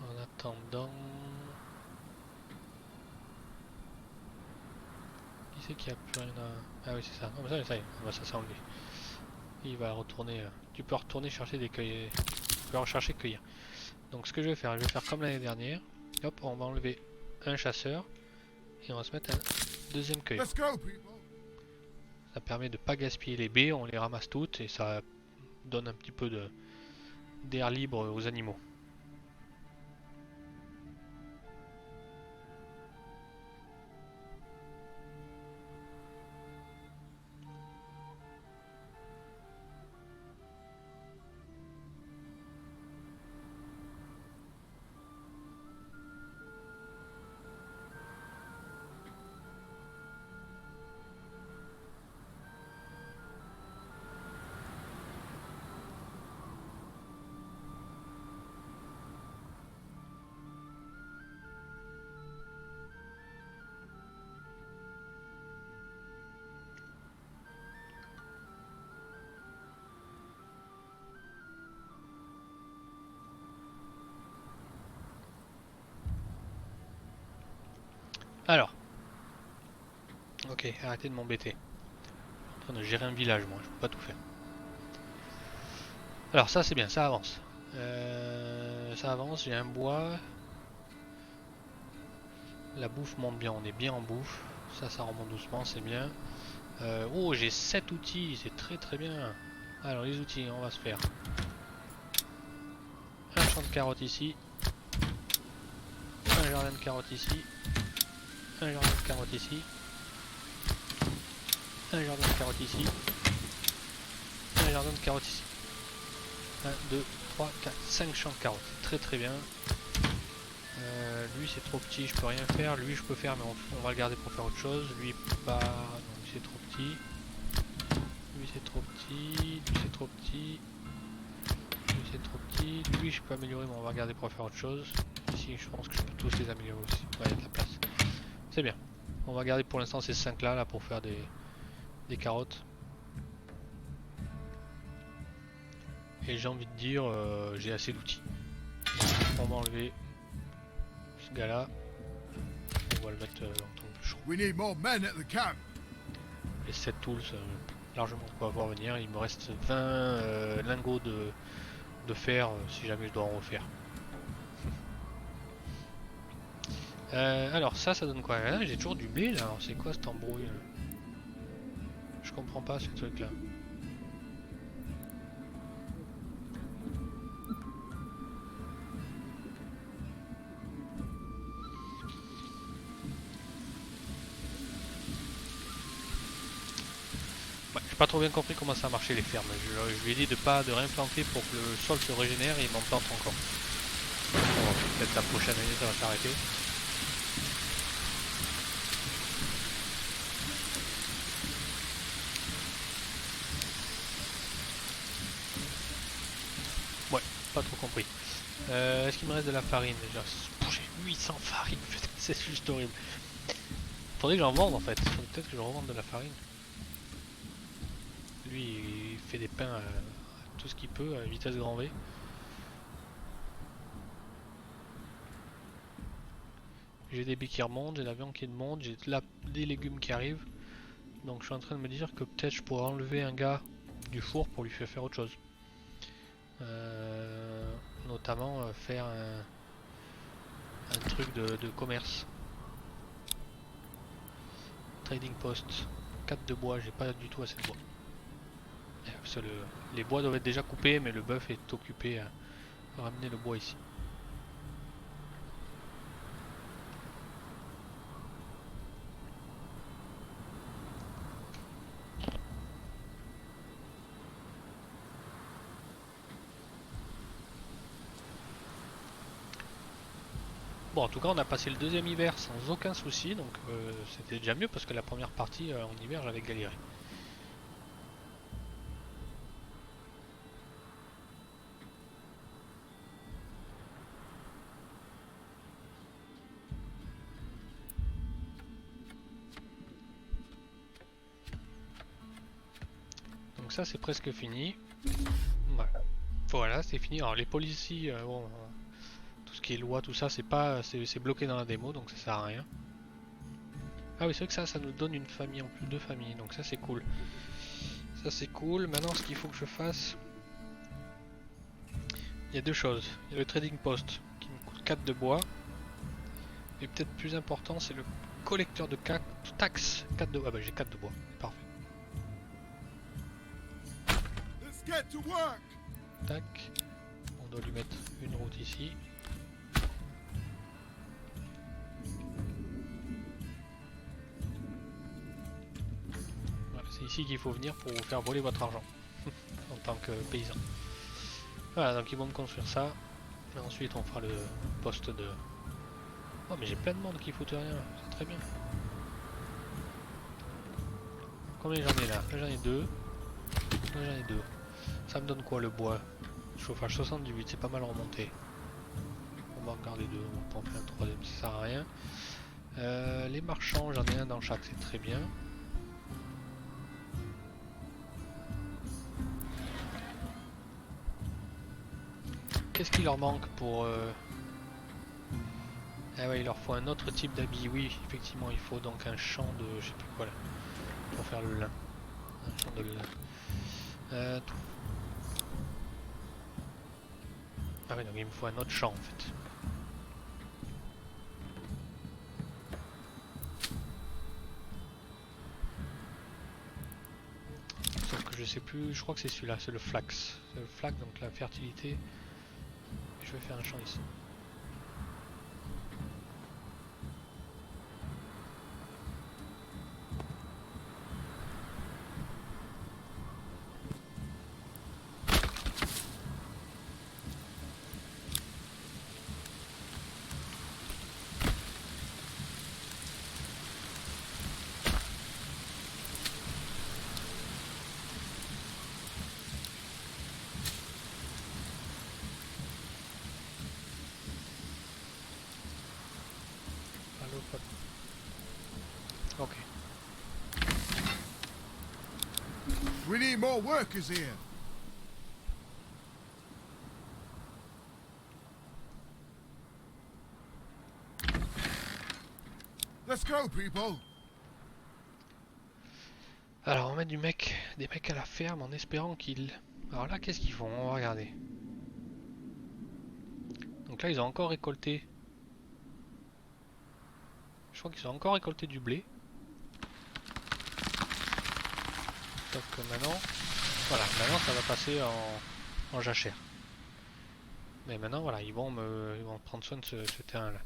[SPEAKER 1] En attendant... Qui c'est qui a plus rien à... Ah oui c'est ça, non mais ça y est, ah, bah, ça s'est enlevé. Il va retourner... Tu peux retourner chercher des cueilles... Tu peux rechercher cueillir. Donc ce que je vais faire comme l'année dernière. Hop, on va enlever un chasseur. Et on va se mettre un deuxième cueilleur.
[SPEAKER 2] Let's go, people.
[SPEAKER 1] Ça permet de pas gaspiller les baies, on les ramasse toutes et ça donne un petit peu d'air libre aux animaux. Alors, ok, arrêtez de m'embêter. Je suis en train de gérer un village, moi, je peux pas tout faire. Alors ça c'est bien, ça avance. Ça avance, j'ai un bois. La bouffe monte bien, on est bien en bouffe. Ça remonte doucement, c'est bien. Oh, j'ai 7 outils, c'est très très bien. Alors les outils, on va se faire un champ de carottes ici. Un jardin de carottes ici. Un jardin de carottes ici. Un jardin de carottes ici. Un jardin de carottes ici. 1, 2, 3, 4, 5 champs de carottes. Très très bien. Lui c'est trop petit, je peux rien faire. Lui je peux faire mais on va le garder pour faire autre chose. Lui pas, donc c'est trop petit. Lui c'est trop petit. Lui c'est trop petit. Lui c'est trop petit. Lui je peux améliorer mais on va regarder pour faire autre chose. Ici je pense que je peux tous les améliorer aussi. Ouais, il y a de la place. C'est bien. On va garder pour l'instant ces 5 là pour faire des carottes. Et j'ai envie de dire j'ai assez d'outils. On va enlever ce gars là. On va le mettre en tant que bûcheron.
[SPEAKER 2] We need more men at the camp.
[SPEAKER 1] Les 7 tools, largement de quoi voir venir. Il me reste 20 lingots de fer si jamais je dois en refaire. Alors ça donne quoi? Ah, j'ai toujours du blé là, c'est quoi cette embrouille là? Je comprends pas ce truc là. Ouais, j'ai pas trop bien compris comment ça marchait les fermes. Je lui ai dit de rien planter pour que le sol se régénère et il m'en plante encore. Bon, peut-être la prochaine année ça va s'arrêter. Ouais, pas trop compris. Est-ce qu'il me reste de la farine déjà? J'ai 800 farines, c'est juste horrible. Faudrait que j'en vende en fait. Faudrait peut-être que je revende de la farine. Lui il fait des pains à tout ce qu'il peut à vitesse grand V. J'ai des baies qui remontent, j'ai de la viande qui monte, j'ai des légumes qui arrivent. Donc je suis en train de me dire que peut-être je pourrais enlever un gars du four pour lui faire autre chose. Notamment faire un truc de commerce. Trading post. 4 de bois, j'ai pas du tout assez de bois. Les bois doivent être déjà coupés, mais le bœuf est occupé à ramener le bois ici. Bon, en tout cas, on a passé le deuxième hiver sans aucun souci, donc c'était déjà mieux parce que la première partie en hiver, j'avais galéré. Donc ça, c'est presque fini. Voilà, c'est fini. Alors les policiers, bon, tout ce qui est loi, tout ça, c'est bloqué dans la démo, donc ça sert à rien. Ah oui, c'est vrai que ça nous donne une famille en plus, deux familles, donc ça c'est cool. Ça c'est cool. Maintenant, ce qu'il faut que je fasse, il y a deux choses. Il y a le trading post qui me coûte 4 de bois. Et peut-être plus important, c'est le collecteur de taxes. 4 de... Ah bah j'ai 4 de bois, parfait.
[SPEAKER 2] Let's get to work.
[SPEAKER 1] Tac. On doit lui mettre une route ici. Voilà, c'est ici qu'il faut venir pour vous faire voler votre argent. En tant que paysan. Voilà, donc ils vont me construire ça. Et ensuite on fera le poste de... Oh mais j'ai plein de monde qui foutent rien, c'est très bien. Combien j'en ai là? Là j'en ai deux. Là j'en ai deux. Ça me donne quoi le bois? Chauffage 78, c'est pas mal remonté. On va en garder deux, on va pas en faire un troisième, ça sert à rien. Les marchands, j'en ai un dans chaque, c'est très bien. Qu'est-ce qu'il leur manque pour... Ah ouais, il leur faut un autre type d'habit. Oui, effectivement, il faut donc un champ de... je sais plus quoi là. Pour faire le lin. Un champ de lin. Ah oui, donc il me faut un autre champ en fait. Sauf que je sais plus, je crois que c'est celui-là, c'est le flax. C'est le flax, donc la fertilité. Je vais faire un champ ici. Ok.
[SPEAKER 2] We need more workers here. Let's go, people.
[SPEAKER 1] Alors on met des mecs à la ferme en espérant qu'ils... Alors là qu'est-ce qu'ils font? On va regarder. Donc là ils ont encore récolté... Je crois qu'ils ont encore récolté du blé. Donc maintenant... Voilà, maintenant ça va passer en jachère. Mais maintenant voilà, ils vont prendre soin de ce terrain là.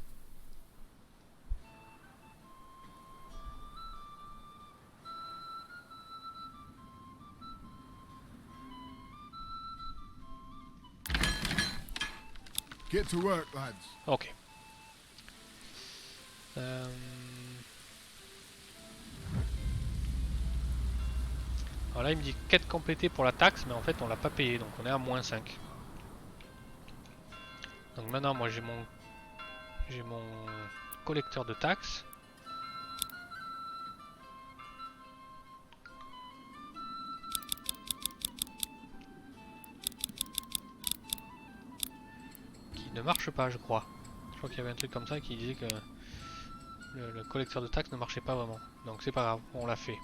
[SPEAKER 2] Get to work, lads.
[SPEAKER 1] Ok. Alors là il me dit quête complétée pour la taxe, mais en fait on l'a pas payé, donc on est à -5. Donc maintenant moi j'ai mon collecteur de taxes. Qui ne marche pas je crois. Je crois qu'il y avait un truc comme ça qui disait que le collecteur de taxes ne marchait pas vraiment. Donc c'est pas grave, on l'a fait.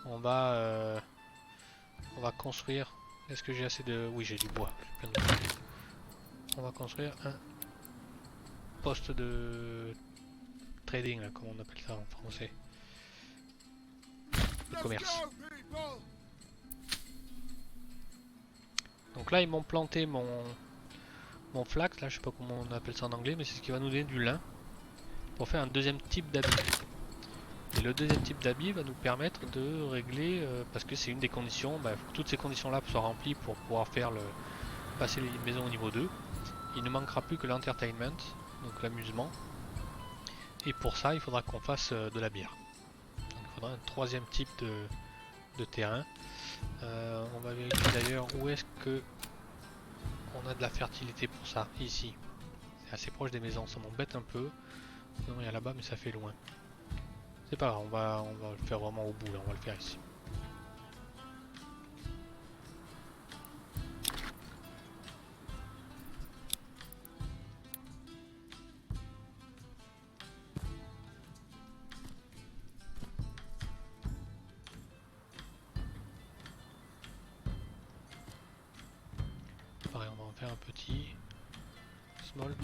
[SPEAKER 1] On va construire. Est-ce que j'ai assez de... Oui, j'ai du bois. J'ai plein de bois. On va construire un poste de trading, là, comme on appelle ça en français. De commerce. Donc là, ils m'ont planté mon flax, là, je sais pas comment on appelle ça en anglais, mais c'est ce qui va nous donner du lin pour faire un deuxième type d'habit. Et le deuxième type d'habit va nous permettre de régler, parce que c'est une des conditions, bah, faut que toutes ces conditions-là soient remplies pour pouvoir faire passer les maisons au niveau 2. Il ne manquera plus que l'entertainment, donc l'amusement. Et pour ça, il faudra qu'on fasse de la bière. Donc, il faudra un troisième type de terrain. On va vérifier d'ailleurs où est-ce que on a de la fertilité pour ça. Ici. C'est assez proche des maisons, ça m'embête un peu. Non, il y a là-bas, mais ça fait loin. C'est pas grave, on va le faire vraiment au bout, là, on va le faire ici. va faire un petit small.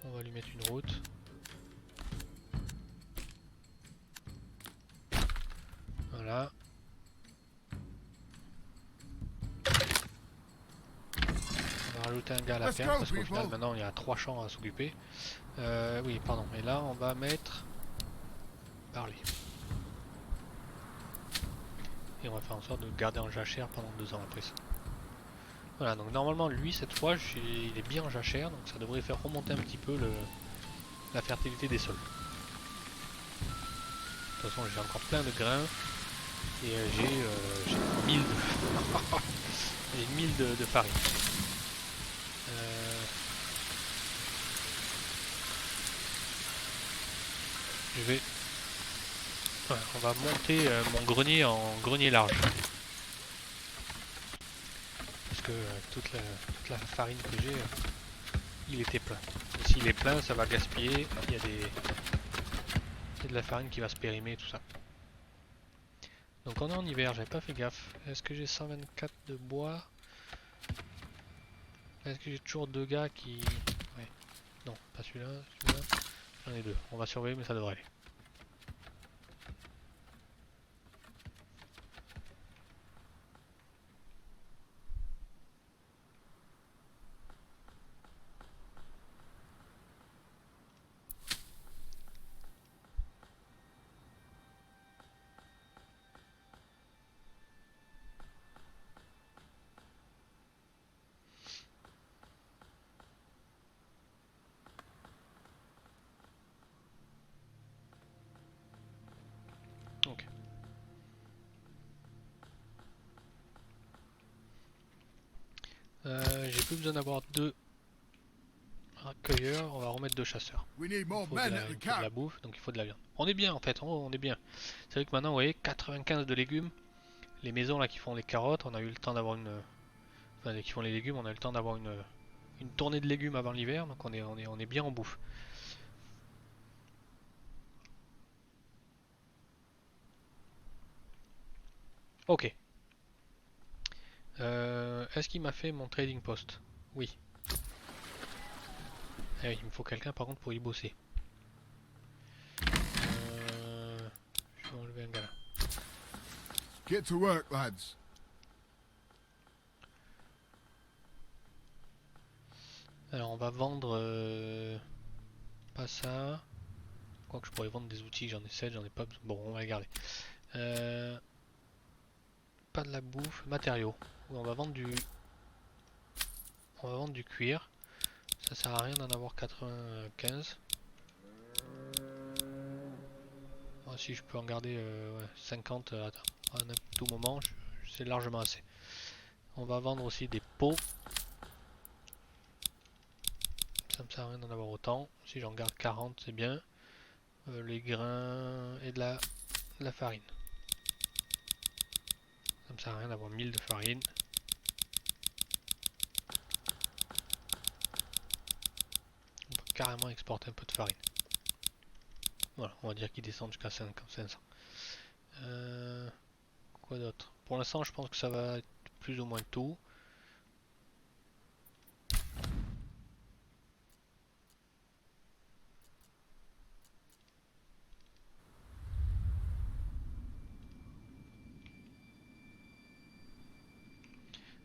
[SPEAKER 1] On va lui mettre une route. Voilà. On va rajouter un gars à la ferme parce qu'au final maintenant il y a 3 champs à s'occuper. Oui, pardon. Et là on va mettre parler. Et on va faire en sorte de le garder en jachère pendant 2 ans après ça. Voilà, donc normalement lui cette fois il est bien en jachère, donc ça devrait faire remonter un petit peu la fertilité des sols. De toute façon j'ai encore plein de grains et j'ai 1000 de... j'ai 1000 de farine. Je vais... Ouais, on va monter mon grenier en grenier large. Parce que toute la farine que j'ai, il était plein. Et s'il est plein, ça va gaspiller. Il y a de la farine qui va se périmer, tout ça. Donc on est en hiver, j'avais pas fait gaffe. Est-ce que j'ai 124 de bois? Est-ce que j'ai toujours 2 gars qui... Ouais. Non, pas celui-là, celui-là. J'en ai 2. On va surveiller, mais ça devrait aller. Ok. J'ai plus besoin d'avoir 2 cueilleurs, on va remettre 2 chasseurs.
[SPEAKER 2] We need
[SPEAKER 1] Il
[SPEAKER 2] more
[SPEAKER 1] faut
[SPEAKER 2] men
[SPEAKER 1] de
[SPEAKER 2] at the
[SPEAKER 1] la
[SPEAKER 2] camp.
[SPEAKER 1] bouffe, donc il faut de la viande. On est bien en fait, on est bien. C'est vrai que maintenant, vous voyez, 95 de légumes. Les maisons là qui font les carottes, on a eu le temps d'avoir une... Enfin, qui font les légumes, on a eu le temps d'avoir une tournée de légumes avant l'hiver, donc on est bien en bouffe. Ok. Est-ce qu'il m'a fait mon trading post? Oui. Ah oui, il me faut quelqu'un par contre pour y bosser. Je vais enlever un gars là.
[SPEAKER 2] Get to work, lads.
[SPEAKER 1] Alors on va vendre... pas ça. Quoique je pourrais vendre des outils, j'en ai 7, j'en ai pas besoin. Bon, on va les garder. Pas de la bouffe, matériaux. On va vendre du... On va vendre du cuir. Ça sert à rien d'en avoir 95. Ah, si je peux en garder ouais, 50 à tout moment, c'est largement assez. On va vendre aussi des pots. Ça me sert à rien d'en avoir autant. Si j'en garde 40, c'est bien. Les grains et de la farine. Ça me sert à rien d'avoir 1000 de farine. On peut carrément exporter un peu de farine. Voilà, on va dire qu'il descend jusqu'à 500. Quoi d'autre? Pour l'instant, je pense que ça va être plus ou moins tout.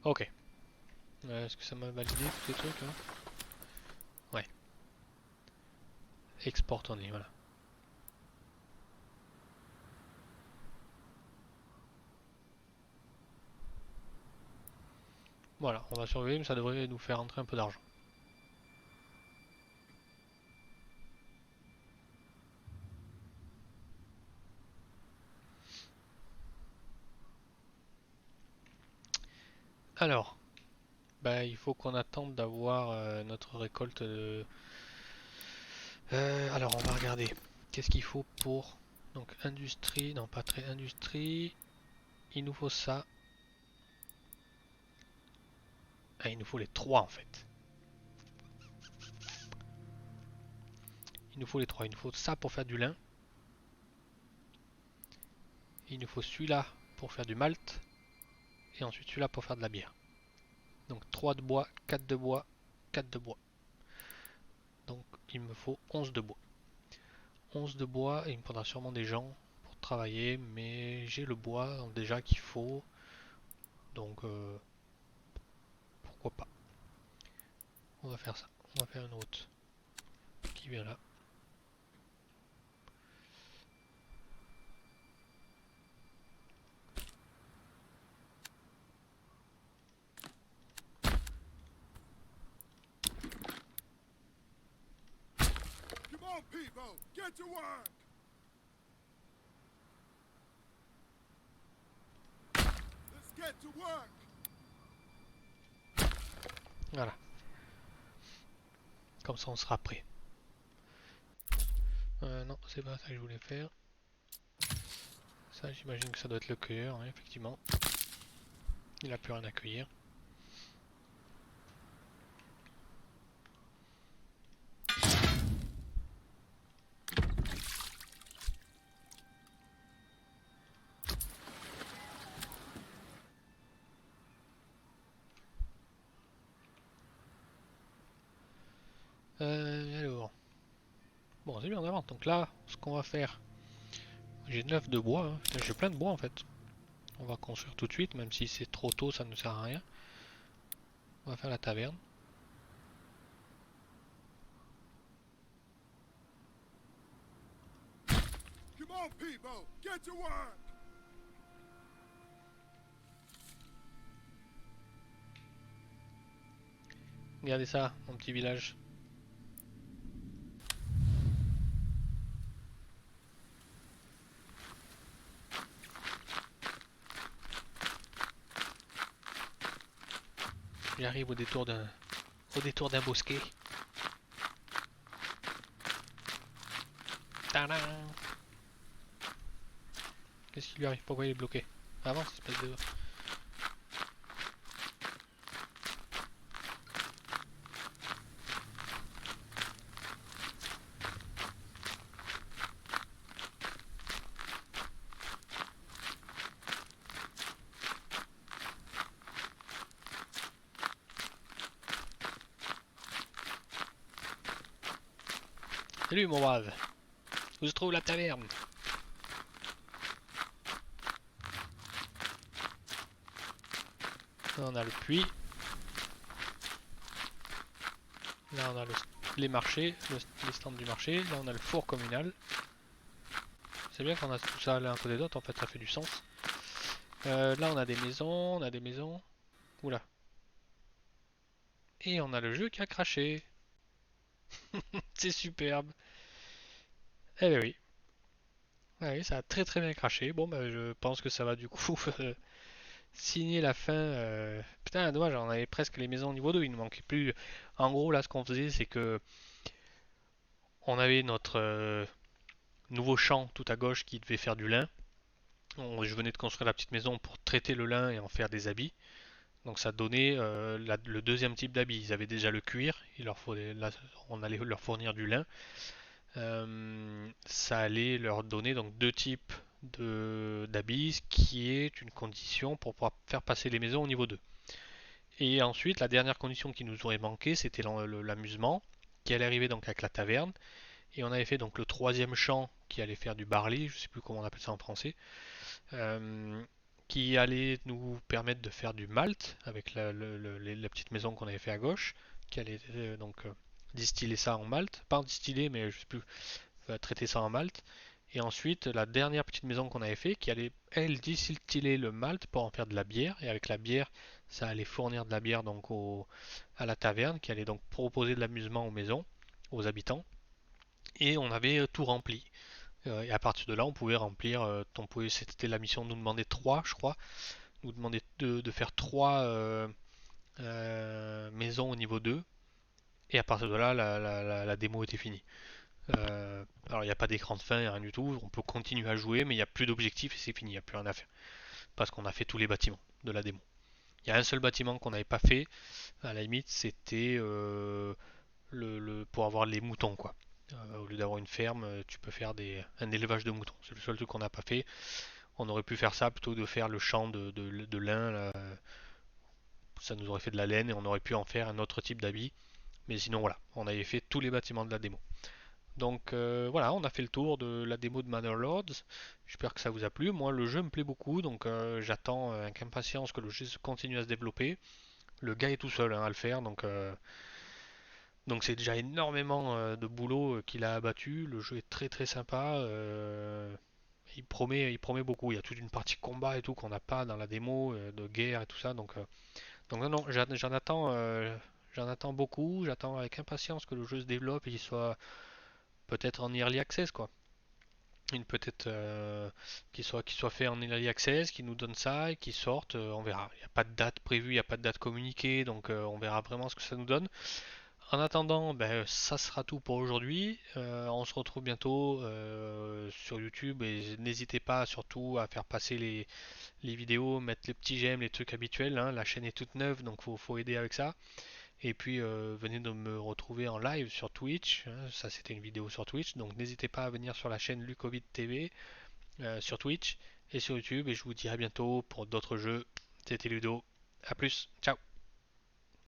[SPEAKER 1] Ok. Est-ce que ça m'a validé tous ces trucs là? Ouais. Export only, voilà. Voilà, on va surveiller, mais ça devrait nous faire rentrer un peu d'argent. Alors, bah, il faut qu'on attende d'avoir notre récolte de... alors, on va regarder. Qu'est-ce qu'il faut pour... Donc, industrie, non pas très industrie. Il nous faut ça. Ah, il nous faut les 3 en fait. Il nous faut les 3. Il nous faut ça pour faire du lin. Il nous faut celui-là pour faire du malt. Et ensuite celui-là pour faire de la bière. Donc 3 de bois, 4 de bois, 4 de bois. Donc il me faut 11 de bois. 11 de bois et il me faudra sûrement des gens pour travailler, mais j'ai le bois déjà qu'il faut. Donc pourquoi pas. On va faire ça. On va faire une route qui vient là.
[SPEAKER 2] Come on, people! Get to work! Let's get to work!
[SPEAKER 1] Voilà. Comme ça on sera prêt. Non, c'est pas ça que je voulais faire. Ça, j'imagine que ça doit être le cueilleur, hein, effectivement. Il a plus rien à cueillir. Alors. Bon, c'est bien en avance. Donc là, ce qu'on va faire. J'ai 9 de bois. Hein. J'ai plein de bois en fait. On va construire tout de suite, même si c'est trop tôt, ça ne sert à rien. On va faire la taverne.
[SPEAKER 2] Come on, people! Get to work!
[SPEAKER 1] Regardez ça, mon petit village. J'arrive au détour d'un bosquet. Tadam! Qu'est-ce qui lui arrive? Pourquoi il est bloqué? Avance, espèce de... Salut mon brave! Où se trouve la taverne? Là on a le puits. Là on a les marchés, les stands du marché. Là on a le four communal. C'est bien qu'on a tout ça l'un à côté d'autre, en fait ça fait du sens. Là on a des maisons, on a des maisons. Oula. Et on a le jeu qui a craché. C'est superbe. Eh ben oui. Ah oui, ça a très très bien craché. Bon bah je pense que ça va du coup signer la fin. Putain, dommage, on avait presque les maisons niveau 2, il nous manquait plus. En gros là ce qu'on faisait c'est que on avait notre nouveau champ tout à gauche qui devait faire du lin. Je venais de construire la petite maison pour traiter le lin et en faire des habits. Donc ça donnait le deuxième type d'habits. Ils avaient déjà le cuir, on allait leur fournir du lin. Ça allait leur donner donc deux types d'habits, ce qui est une condition pour pouvoir faire passer les maisons au niveau 2. Et ensuite, la dernière condition qui nous aurait manqué, c'était l'amusement, qui allait arriver donc avec la taverne. Et on avait fait donc le troisième champ qui allait faire du barley, je ne sais plus comment on appelle ça en français, qui allait nous permettre de faire du malt avec la petite maison qu'on avait fait à gauche, qui allait distiller ça en malt, pas en distiller mais je sais plus, traiter ça en malt. Et ensuite la dernière petite maison qu'on avait fait qui allait elle distiller le malt pour en faire de la bière, et avec la bière ça allait fournir de la bière donc à la taverne qui allait donc proposer de l'amusement aux maisons, aux habitants. Et on avait tout rempli. Et à partir de là, on pouvait remplir. C'était la mission de nous demander 3, je crois. Nous demander de faire 3 maisons au niveau 2. Et à partir de là, la démo était finie. Alors, il n'y a pas d'écran de fin, rien du tout. On peut continuer à jouer, mais il n'y a plus d'objectif et c'est fini. Il n'y a plus rien à faire. Parce qu'on a fait tous les bâtiments de la démo. Il y a un seul bâtiment qu'on n'avait pas fait. À la limite, c'était pour avoir les moutons, quoi. Au lieu d'avoir une ferme, tu peux faire un élevage de moutons. C'est le seul truc qu'on n'a pas fait. On aurait pu faire ça plutôt que de faire le champ de lin. Là. ça nous aurait fait de la laine et on aurait pu en faire un autre type d'habit. Mais sinon voilà, on avait fait tous les bâtiments de la démo. Donc voilà, on a fait le tour de la démo de Manor Lords. J'espère que ça vous a plu. Moi, le jeu me plaît beaucoup, donc j'attends avec impatience que le jeu continue à se développer. Le gars est tout seul hein, à le faire, donc c'est déjà énormément de boulot qu'il a abattu. Le jeu est très très sympa. Il promet beaucoup. Il y a toute une partie combat et tout qu'on n'a pas dans la démo, de guerre et tout ça. Donc non, non, j'en attends beaucoup. J'attends avec impatience que le jeu se développe et qu'il soit peut-être en early access quoi. Peut-être qu'il soit fait en early access, qu'il nous donne ça et qu'il sorte, on verra. Il n'y a pas de date prévue, il n'y a pas de date communiquée, donc on verra vraiment ce que ça nous donne. En attendant, ben, ça sera tout pour aujourd'hui. On se retrouve bientôt sur YouTube et n'hésitez pas surtout à faire passer les vidéos, mettre les petits j'aime, les trucs habituels, hein. La chaîne est toute neuve, donc faut aider avec ça. Et puis venez de me retrouver en live sur Twitch, hein. Ça c'était une vidéo sur Twitch, donc n'hésitez pas à venir sur la chaîne Lucovid TV sur Twitch et sur YouTube. Et je vous dis à bientôt pour d'autres jeux. C'était Ludo. A plus, ciao.